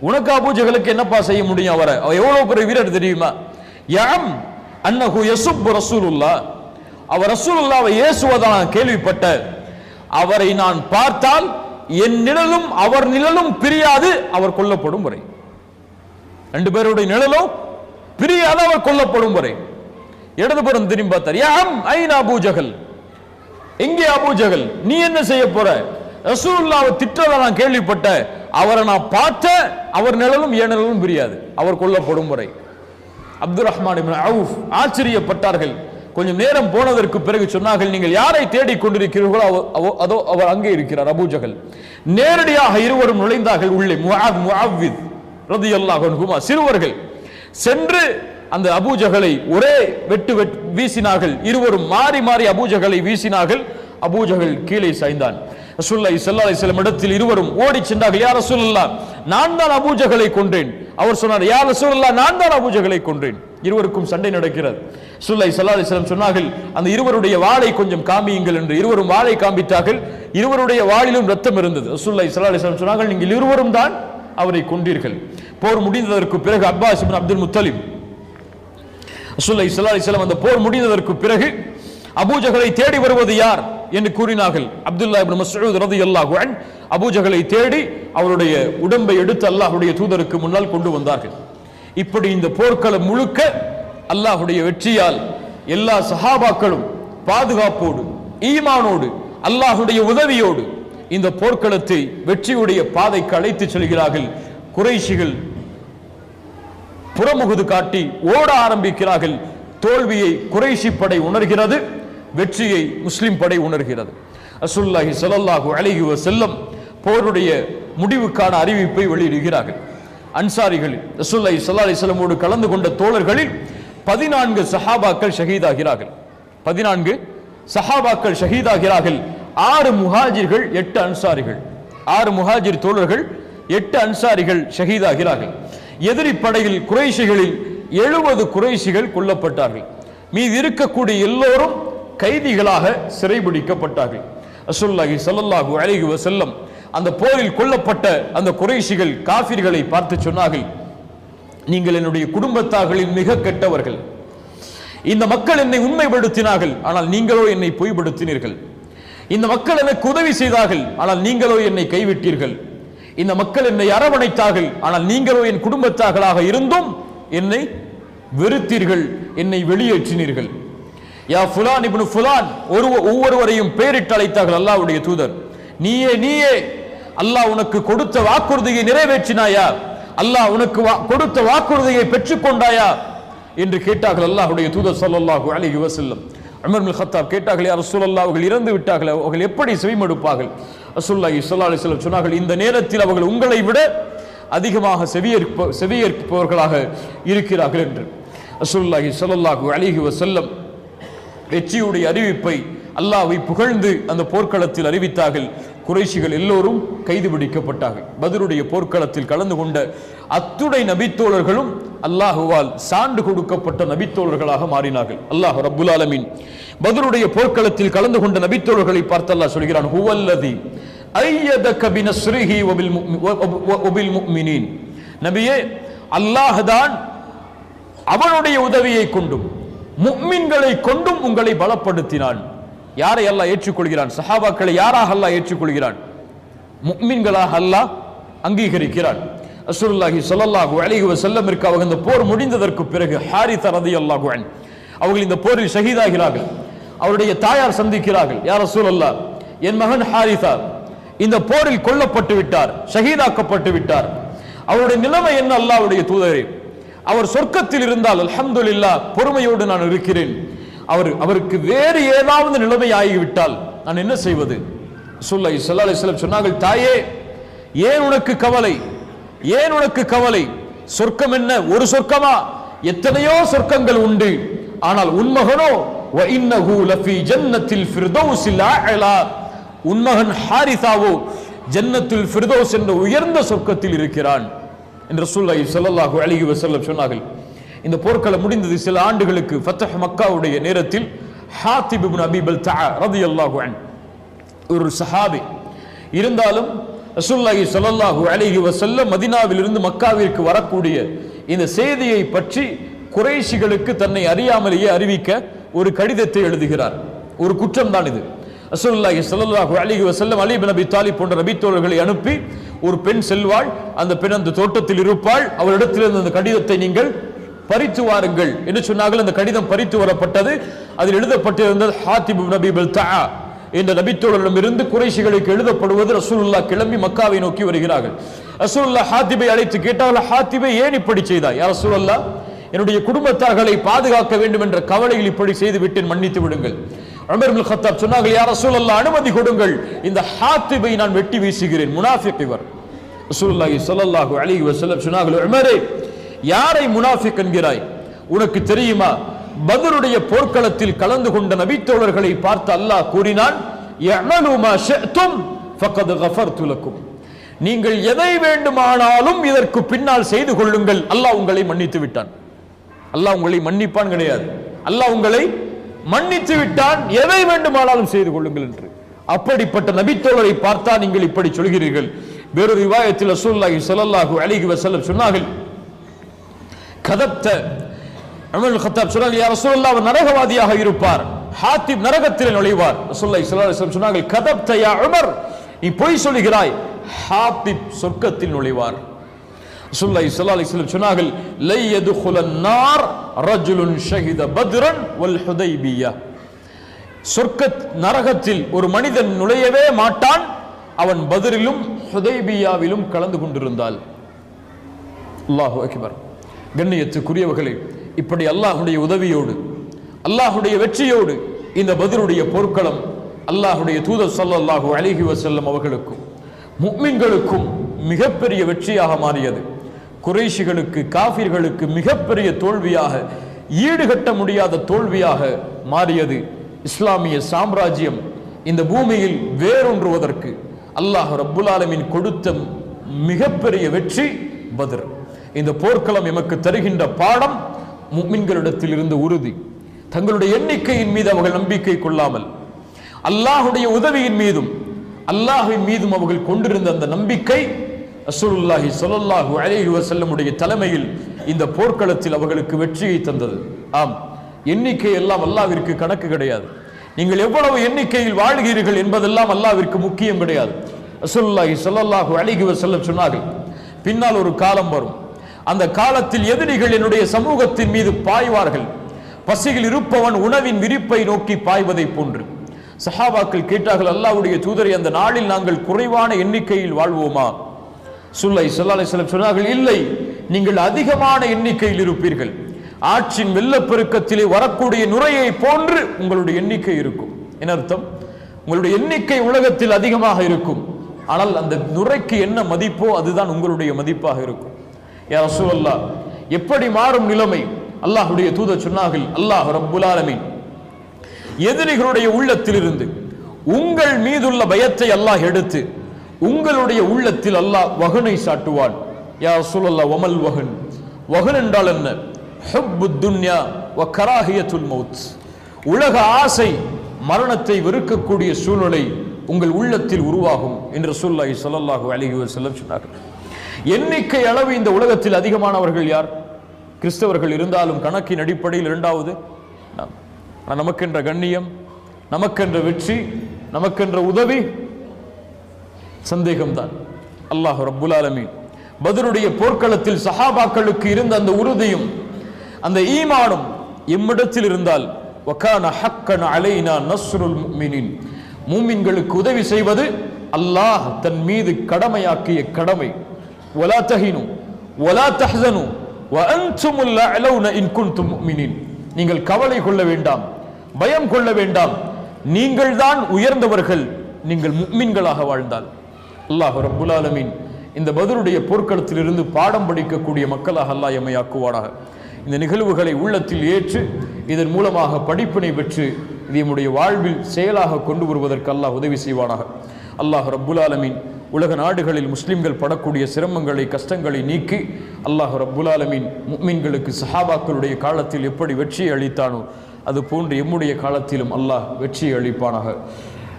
உனக்கு அபூஜஹலுக்கு என்னப்பா செய்ய முடியும்? அவர் எவ்வளவு பெரிய வீரர் தெரியுமா? யம் அன்னஹு யசுப் ரசூலுல்லாஹ், அவர் ரசூலுல்லாஹ்வை ஏசுவதாக நான் கேள்விப்பட்ட, அவரை நான் பார்த்தால் என் நிழலும் அவர் நிழலும் பிரியாது, அவர் கொல்லப்படும் வரை. 2 பேருடைய நிழலும் பிரியாது, அவர் கொல்லப்படும் வரை. இடதுபுறம் திரும்பி பார்த்தார், யம் ஐன அபூஜஹல், எங்கே அபூஜஹல், நீ என்ன செய்ய போற? ரசூலுல்லாஹ்வை திட்டத நான் கேள்விப்பட்ட, அவரை நான் பார்த்த, அவர் நிழலும் என் நிழலும் பிரியாது, அவர் கொல்லப்படும் வரை. அப்துல் ரஹ்மான் இப்னு அவுஃப் ஆச்சரியப்பட்டார்கள். கொஞ்சம் நேரம் போனதற்கு பிறகு சொன்னார்கள், நீங்கள் யாரை தேடிக் கொண்டிருக்கிறீர்களோ அதோ அவர் அங்கே இருக்கிறார், அபூஜஹல். நேரடியாக இருவரும் நுழைந்தார்கள் உள்ளே. முஅவ்வித் ரலியல்லாஹு அன்ஹுமா சிறுவர்கள் சென்று அந்த அபூஜஹலை ஒரே வெட்டு வீசினார்கள். இருவரும் மாறி மாறி அபூஜஹலை வீசினார்கள். அபூஜஹல் கீழே சாய்ந்தான். ரசூலுல்லாஹி ஸல்லல்லாஹு அலைஹி வஸல்லம் இடத்தில் இருவரும் ஓடி சென்றார்கள். யா ரசூலுல்லாஹ், நான் தான் அபூஜஹலை கொன்றேன். அவர் சொன்னார், யா ரசூலுல்லாஹ், நான் தான் அபூஜஹலை கொன்றேன். இருவருக்கும் சண்டை நடக்கிறது. ரசூலுல்லாஹி ஸல்லல்லாஹு அலைஹி வஸல்லம் சொன்னார்கள், அந்த இருவருடைய வாளை கொஞ்சம் காமியுங்கள் என்று. இருவரும் வாளை காண்பித்தார்கள். இருவருடைய வாளிலும் ரத்தம் இருந்தது. ரசூலுல்லாஹி ஸல்லல்லாஹு அலைஹி வஸல்லம் சொன்னார்கள், நீங்கள் இருவரும் தான் அவரை கொன்றீர்கள். போர் முடிந்ததற்கு பிறகு அப்பாஸ் இப்னு அப்துல் முத்தலிப், ரசூலுல்லாஹி ஸல்லல்லாஹு அலைஹி வஸல்லம் அந்த போர் முடிந்ததற்கு பிறகு அபூஜஹலை தேடி வருவது யார் என்று கூறினார்கள். அப்துல்லாஹ் இப்னு மஸ்ஊத் ரலியல்லாஹு அன்ஹு அபூஜஹலை தேடி அவருடைய உடம்பை எடுத்து அல்லாஹ்வுடைய தூதருக்கு முன்னால் கொண்டு வந்தார்கள். இப்படி இந்த போர்க்களம் முழுக்க அல்லாஹ்வுடைய வெற்றியால் எல்லா சஹாபாக்களும் பாதுகாப்போடு ஈமானோடு அல்லாஹ்வுடைய உதவியோடு இந்த போர்க்களத்தை வெற்றியுடைய பாதைக்கு அழைத்து செல்கிறார்கள். குறைஷிகள் புறமுகுது காட்டி ஓட ஆரம்பிக்கிறார்கள். தோல்வியை குறைஷி படை உணர்கிறது, வெற்றியை முஸ்லிம் படை உணர்கிறது. ரசூலுல்லாஹி ஸல்லல்லாஹு அலைஹி வஸல்லம் போருடைய முடிவுக்கான அறிவிப்பை வெளியிடுகிறார்கள். அன்சாரிகள் ரசூலுல்லாஹி ஸல்லல்லாஹு அலைஹி வஸல்லமோடு கலந்து கொண்ட தோழர்களில் 14 சஹாபாக்கள் ஷஹீதாகிறார்கள். 14 சஹாபாக்கள் ஷஹீதாகிறார்கள். 6 முஹாஜிர்கள் 8 அன்சாரிகள். 6 முஹாஜிர் தோழர்கள் 8 அன்சாரிகள் ஷஹீதாகிறார்கள். எதிரி படையில் குறைஷிகளில் 70 குறைஷிகள் கொல்லப்பட்டார்கள். மீது இருக்கக்கூடிய எல்லோரும் கைதிகளாக சிறைபிடிக்கப்பட்டார்கள். ரசூலுல்லாஹி ஸல்லல்லாஹு அலைஹி வஸல்லம் அந்த போரில் கொல்லப்பட்ட அந்த குறைஷிகள் காஃபிர்களை பார்த்து சொன்னார்கள், நீங்கள் என்னுடைய குடும்பத்தார்களில் மிக கெட்டவர்கள். இந்த மக்கள் என்னை உண்மைப்படுத்தினார்கள், ஆனால் நீங்களோ என்னை பொய்ப்படுத்தினீர்கள். இந்த மக்கள் எனக்கு உதவி செய்தார்கள், ஆனால் நீங்களோ என்னை கைவிட்டீர்கள். இந்த மக்கள் என்னை அரவணைத்தார்கள், ஆனால் நீங்களோ என் குடும்பத்தார்களாக இருந்தும் என்னை வெறுத்தீர்கள், என்னை வெளியேற்றினீர்கள். யா ஃபுலான் இப்னு ஃபுலான், ஒவ்வொருவரையும் பெயரிட்டு அழைத்தார்கள் அல்லாஹ்வுடைய தூதர். நீயே அல்லாஹ் உனக்கு கொடுத்த வாக்குறுதியை நிறைவேற்றினாயா? அல்லாஹ் உனக்கு கொடுத்த வாக்குறுதியை பெற்றுக்கொண்டாயா என்று கேட்டார்கள் அல்லாஹ்வுடைய தூதர் ஸல்லல்லாஹு அலைஹி வஸல்லம். உமர் இப்னு கத்தாப் கேட்டார்கள், யா ரசூலல்லாஹ், அவர்கள் இறந்து விட்டார்கள், அவர்கள் எப்படி செவிமடுப்பார்கள்? ரசூலுல்லாஹி ஸல்லல்லாஹு அலைஹி வஸல்லம் சொன்னார்கள், இந்த நேரத்தில் அவர்கள் உங்களை விட அதிகமாக செவியேற்பவர்களாக இருக்கிறார்கள் என்று. ரசூலுல்லாஹி ஸல்லல்லாஹு அலைஹி வஸல்லம் வெற்றியுடைய அறிவிப்பை அல்லாஹ்வை புகழ்ந்து அந்த போர்க்களத்தில் அறிவித்தார்கள். குறைஷிகள் எல்லோரும் கைது பிடிக்கப்பட்டார்கள். பத்ருடைய போர்க்களத்தில் கலந்து கொண்ட அத்துணை நபித்தோழர்களும் அல்லாஹுவால் சான்று கொடுக்கப்பட்ட நபித்தோழர்களாக மாறினார்கள். அல்லாஹ் ரப்புல் ஆலமீன் பத்ருடைய போர்க்களத்தில் கலந்து கொண்ட நபித்தோழர்களை பார்த்து அல்லாஹ் சொல்கிறான், ஹுவல்லதி அய்யதக பினஸ்ரிஹி வபில் முஃமினீன். நபியே, அல்லாஹ் தான் அவனுடைய உதவியை கொண்டும் முஃமின்களை கொண்டும் உங்களை பலப்படுத்தினான். யாரை அல்லாஹ் ஏற்றுக்கொள்கிறான்? சஹாபாக்களை யாராக அல்லாஹ் ஏற்றுக்கொள்கிறான்? முஃமின்களாக அல்லாஹ் அங்கீகரிக்கிறான். ரசூலுல்லாஹி ஸல்லல்லாஹு அலைஹி வஸல்லமிற்கு அவங்க இந்த போர் முடிந்ததற்கு பிறகு ஹாரிஸா ரலியல்லாஹு அன்ஹு அவர்கள் இந்த போரில் ஷஹீதாகிறார்கள். அவருடைய தாயார் சந்திக்கிறார்கள், யா ரசூலல்லாஹ், என் மகன் ஹாரிஸா இந்த போரில் கொல்லப்பட்டு விட்டார், ஷஹீதாக்கப்பட்டு விட்டார். அவருடைய நிலைமை என்ன அல்லாஹ்வுடைய தூதரே? அவர் சொர்க்கத்தில் இருந்தால் அல்ஹம்துலில்லாஹ், பொறுமையோடு நான் இருக்கிறேன். அவருக்கு வேறு ஏதாவது நிலைமை ஆகிவிட்டால் நான் என்ன செய்வது? ரசூலுல்லாஹி ஸல்லல்லாஹு அலைஹி வஸல்லம் சொன்னார்கள், தாயே, ஏன் உனக்கு கவலை? ஏன் உனக்கு கவலை? சொர்க்கம் என்ன ஒரு சொர்க்கமா? எத்தனையோ சொர்க்கங்கள் உண்டு. ஆனால் உன் மகனோ வ இன்னஹு லஃபி ஜன்னத்தில் ஃபிர்தௌஸில் அஅலா, உன் மகன் ஹாரிஸாவோ ஜன்னத்துல் ஃபிர்தௌஸ் என்ற உயர்ந்த சொர்க்கத்தில் இருக்கிறான் என்று ரசூலுல்லாஹி ஸல்லல்லாஹு அலைஹி வஸல்லம் சொன்னார்கள். இந்த போர்க்களம் முடிந்தது சில ஆண்டுகளுக்கு ஃபத்ஹ் மக்காவுடைய நேரத்தில் ஹாத்திப் இப்னு அபீ பல்தஆ ரலியல்லாஹு அன்ஹு ஒரு சஹாபி. இருந்தாலும் ரசூலுல்லாஹி ஸல்லல்லாஹு அலைஹி வஸல்லம் மதீனாவில் இருந்து மக்காவிற்கு வரக்கூடிய இந்த செய்தியை பற்றி குறைஷிகளுக்கு தன்னை அறியாமலேயே அறிவிக்க ஒரு கடிதத்தை எழுதுகிறார். ஒரு குற்றம் தான் இது. ரசூலுல்லாஹி ஸல்லல்லாஹு அலைஹி வஸல்லம் அலி இப்னு அபீ தாலிப் போன்ற நபித்தோழர்களை அனுப்பி, ஒரு பெண் செல்வாள், அந்த பெண் அந்த தோட்டத்தில் இருப்பாள், அவரிடத்திலிருந்து அந்த கடிதத்தை நீங்கள் பறித்து வாருங்கள் என்று சொன்னார்கள். அந்த கடிதம் பறித்து வரப்பட்டது. அதில் எழுதப்பட்டிருந்தது ஹாத்திப் இப்னு அபீ பல்தஆ என்ற நபித்தோழரிடமிருந்து குறைஷிகளுக்கு எழுதப்படுவது. ரசூலுல்லாஹ் கிளம்பி மக்காவை நோக்கி வருகிறார்கள். ரசூலுல்லாஹ் ஹாத்திபை அழைத்து கேட்டார்கள், ஹாத்திபை ஏன் இப்படி செய்தாய்? யா ரசூலல்லாஹ், என்னுடைய குடும்பத்தார்களை பாதுகாக்க வேண்டும் என்ற கவலையில் இப்படி செய்து விட்டேன், மன்னித்து விடுங்கள். உமர் இப்னு கத்தாப் சொன்னார்கள், யா ரசூலல்லாஹ், அனுமதி கொடுங்கள், இந்த ஹாத்திபை நான் வெட்டி வீசுகிறேன், முனாஃபிக் இவர். ரசூலுல்லாஹி ஸல்லல்லாஹு அலைஹி வஸல்லம் சொன்னார்கள், உமரே, யாரை முனாஃபிக் என்கிறாய்? உனக்கு தெரியுமா, பத்ருடைய போர்க்களத்தில் கலந்து கொண்ட நபித்தோழர்களை பார்த்து அல்லாஹ் கூறினான், யஅமலு மா ஷஅதும் ஃபகத் கஃபர்து லக்கும், நீங்கள் எதை வேண்டுமானாலும் இதற்கு பின்னால் செய்து கொள்ளுங்கள், அல்லாஹ் உங்களை மன்னித்து விட்டான். அல்லாஹ் உங்களை மன்னிப்பான் கிடையாது, அல்லாஹ் உங்களை மன்னித்து விட்டான், எதை வேண்டுமானாலும் செய்து கொள்ளுங்கள் என்று. அப்படிப்பட்ட நபித்தோழரை பார்த்தா நீங்கள் இப்படி சொல்கிறீர்கள். வேறொரு ரிவாயத்தில் ரசூலுல்லாஹி ஸல்லல்லாஹு அலைஹி வஸல்லம் சொன்னார்கள், கதப்த. உமர் இப்னு கத்தாப் சொன்னார்கள், யா ரசூலல்லாஹ், அவர் நரகவாதியாக இருப்பார், ஹாத்திப் நரகத்தில் நுழைவார். ரசூலுல்லாஹி ஸல்லல்லாஹு அலைஹி வஸல்லம் சொன்னார்கள், கதப்த யா உமர், நீ பொய் சொல்கிறாய், ஹாத்திப் சொர்க்கத்தில் நுழைவார். ரசூலுல்லாஹி ஸல்லல்லாஹு அலைஹி வஸல்லம் சொன்னார்கள், லை யதுகுலன் நார் ரஜுலுன் ஷஹித பத்ரன் வல் ஹுதைபிய்யா, சொர்க்க நரகத்தில் ஒரு மனிதன் நுழையவே மாட்டான், அவன் பத்ரிலும் ஹுதைபியாவிலும் கலந்து கொண்டிருந்தால். அல்லாஹு அக்பர். கண்ணியத்துக்குரியவர்களே, இப்படி அல்லாஹுடைய உதவியோடு அல்லாஹுடைய வெற்றியோடு இந்த பத்ருடைய போர்க்களம் அல்லாஹுடைய தூதர் ஸல்லல்லாஹு அலைஹி வஸல்லம் அவர்களுக்கும் முஃமின்களுக்கும் மிகப்பெரிய வெற்றியாக மாறியது. குறைஷிகளுக்கு காஃபிர்களுக்கு மிகப்பெரிய தோல்வியாக, ஈடுகட்ட முடியாத தோல்வியாக மாறியது. இஸ்லாமிய சாம்ராஜ்யம் இந்த பூமியில் வேரூன்றுவதற்கு அல்லாஹ் ரப்புல் ஆலமீன் கொடுத்த மிகப்பெரிய வெற்றி பத்ர். இந்த போர்க்களம் எமக்கு தருகின்ற பாடம், முஃமின்களிடத்தில் இருந்த உறுதி, தங்களுடைய எண்ணிக்கையின் மீது அவர்கள் நம்பிக்கை கொள்ளாமல் அல்லாஹுடைய உதவியின் மீதும் அல்லாஹ்வின் மீதும் அவர்கள் கொண்டிருந்த அந்த நம்பிக்கை ரசூலுல்லாஹி ஸல்லல்லாஹு அலைஹி வஸல்லமுடைய தலைமையில் இந்த போர்க்களத்தில் அவர்களுக்கு வெற்றியை தந்தது. ஆம், எண்ணிக்கை எல்லாம் அல்லாஹ்விற்கு கணக்கு கிடையாது. நீங்கள் எவ்வளவு எண்ணிக்கையில் வாழ்கிறீர்கள் என்பதெல்லாம் அல்லாஹ்விற்கு முக்கியம் கிடையாது. ரசூலுல்லாஹி ஸல்லல்லாஹு அலைஹி வஸல்லம் சொன்னார்கள், பின்னால் ஒரு காலம் வரும், அந்த காலத்தில் எதிரிகள் என்னுடைய சமூகத்தின் மீது பாய்வார்கள், பசியில் இருப்பவன் உணவின் விரிப்பை நோக்கி பாய்வதை போன்று. சஹாபாக்கள் கேட்டார்கள், அல்லாஹ்வுடைய தூதரை, அந்த நாளில் நாங்கள் குறைவான எண்ணிக்கையில் வாழ்வோமா? ஸல்லல்லாஹு அலைஹி வஸல்லம் சொன்னார்கள், இல்லை, நீங்கள் அதிகமான எண்ணிக்கையில் இருப்பீர்கள். ஆற்றின் வெள்ளப்பெருக்கத்திலே வரக்கூடிய நுரையை போன்று உங்களுடைய எண்ணிக்கை இருக்கும். என்ன அர்த்தம்? உங்களுடைய எண்ணிக்கை உலகத்தில் அதிகமாக இருக்கும், ஆனால் அந்த நுரைக்கு என்ன மதிப்போ அதுதான் உங்களுடைய மதிப்பாக இருக்கும். யா ரசூலல்லாஹ், எப்படி மாறும் நிலைமை? அல்லாஹ்வுடைய தூதர் சொன்னார்கள், அல்லாஹ் ரப்புல் ஆலமீன் எதிரிகளுடைய உள்ளத்திலிருந்து உங்கள் மீதுள்ள பயத்தை அல்லாஹ் எடுத்து உங்களுடைய உள்ளத்தில் அல்லாஹ் வஹனை சாட்டுவான். யா ரசூலல்லாஹ், வமல் வஹன்? வஹன் என்றால் என்ன? ஹுப்புத் துன்யா வ கராஹியத்துல் மௌத். உலக ஆசை, மரணத்தை வெறுக்கக்கூடிய சூழ்நிலை உங்கள் உள்ளத்தில் உருவாகும் என்று ரசூலுல்லாஹி ஸல்லல்லாஹு அலைஹி வஸல்லம் சொன்னார்கள். எண்ணிக்கை அளவு இந்த உலகத்தில் அதிகமானவர்கள் யார்? கிறிஸ்தவர்கள் இருந்தாலும் கணக்கின் அடிப்படையில் இரண்டாவது நாம். நமக்கென்ற கண்ணியம், நமக்கென்ற வெற்றி, நமக்கென்ற உதவி சந்தேகம்தான். அல்லாஹ் ரப்புல் ஆலமீன் பத்ருடைய போர்க்களத்தில் சஹாபாக்களுக்கு இருந்த அந்த உறுதியும் அந்த ஈமானும் எம்மிடத்தில் இருந்தால், வகான ஹக்கன் அலைனா நஸ்ருல் முஃமினீன், மூமின்களுக்கு உதவி செய்வது அல்லாஹ் தன் மீது கடமையாக்கிய கடமை. வலா தஹினு வலா தஹ்ஸனு வ அன்துமுல் அலௌன இன் குன்தும் முஃமினீன், நீங்கள் கவலை கொள்ள வேண்டாம், பயம் கொள்ள வேண்டாம், நீங்கள் தான் உயர்ந்தவர்கள், நீங்கள் முஃமின்களாக வாழ்ந்தால். அல்லாஹ் ரப்புல் ஆலமீன் இந்த பத்ருடைய போர்க்களத்தில் இருந்து பாடம் படிக்கக்கூடிய மக்களாக அல்லாஹ் எம்மை ஆக்குவானாக. இந்த நிகழ்வுகளை உள்ளத்தில் ஏற்று இதன் மூலமாக படிப்பினை பெற்று இது நம்முடைய வாழ்வில் செயலாக கொண்டு வருவதற்கு அல்லாஹ் உதவி செய்வானாக. அல்லாஹ் ரப்புல் ஆலமீன் உலக நாடுகளில் முஸ்லிம்கள் படக்கூடிய சிரமங்களை, கஷ்டங்களை நீக்கி அல்லாஹ் ரப்புல் ஆலமீன் முஃமின்களுக்கு சஹாபாக்களுடைய காலத்தில் எப்படி வெற்றியை அளித்தானோ அது போன்று எம்முடைய காலத்திலும் அல்லாஹ் வெற்றியை அளிப்பானாக.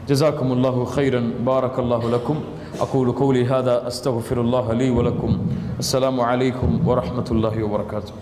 ஜஸாக்குமுல்லாஹு கைரன். பாரக்கல்லாஹு லக்கும். அகூலு கௌலி ஹாதா அஸ்தக்ஃபிருல்லாஹ லீ வ லக்கும். அஸ்ஸலாமு அலைக்கும் வ ரஹ்மத்துல்லாஹி வ பரகாத்துஹு.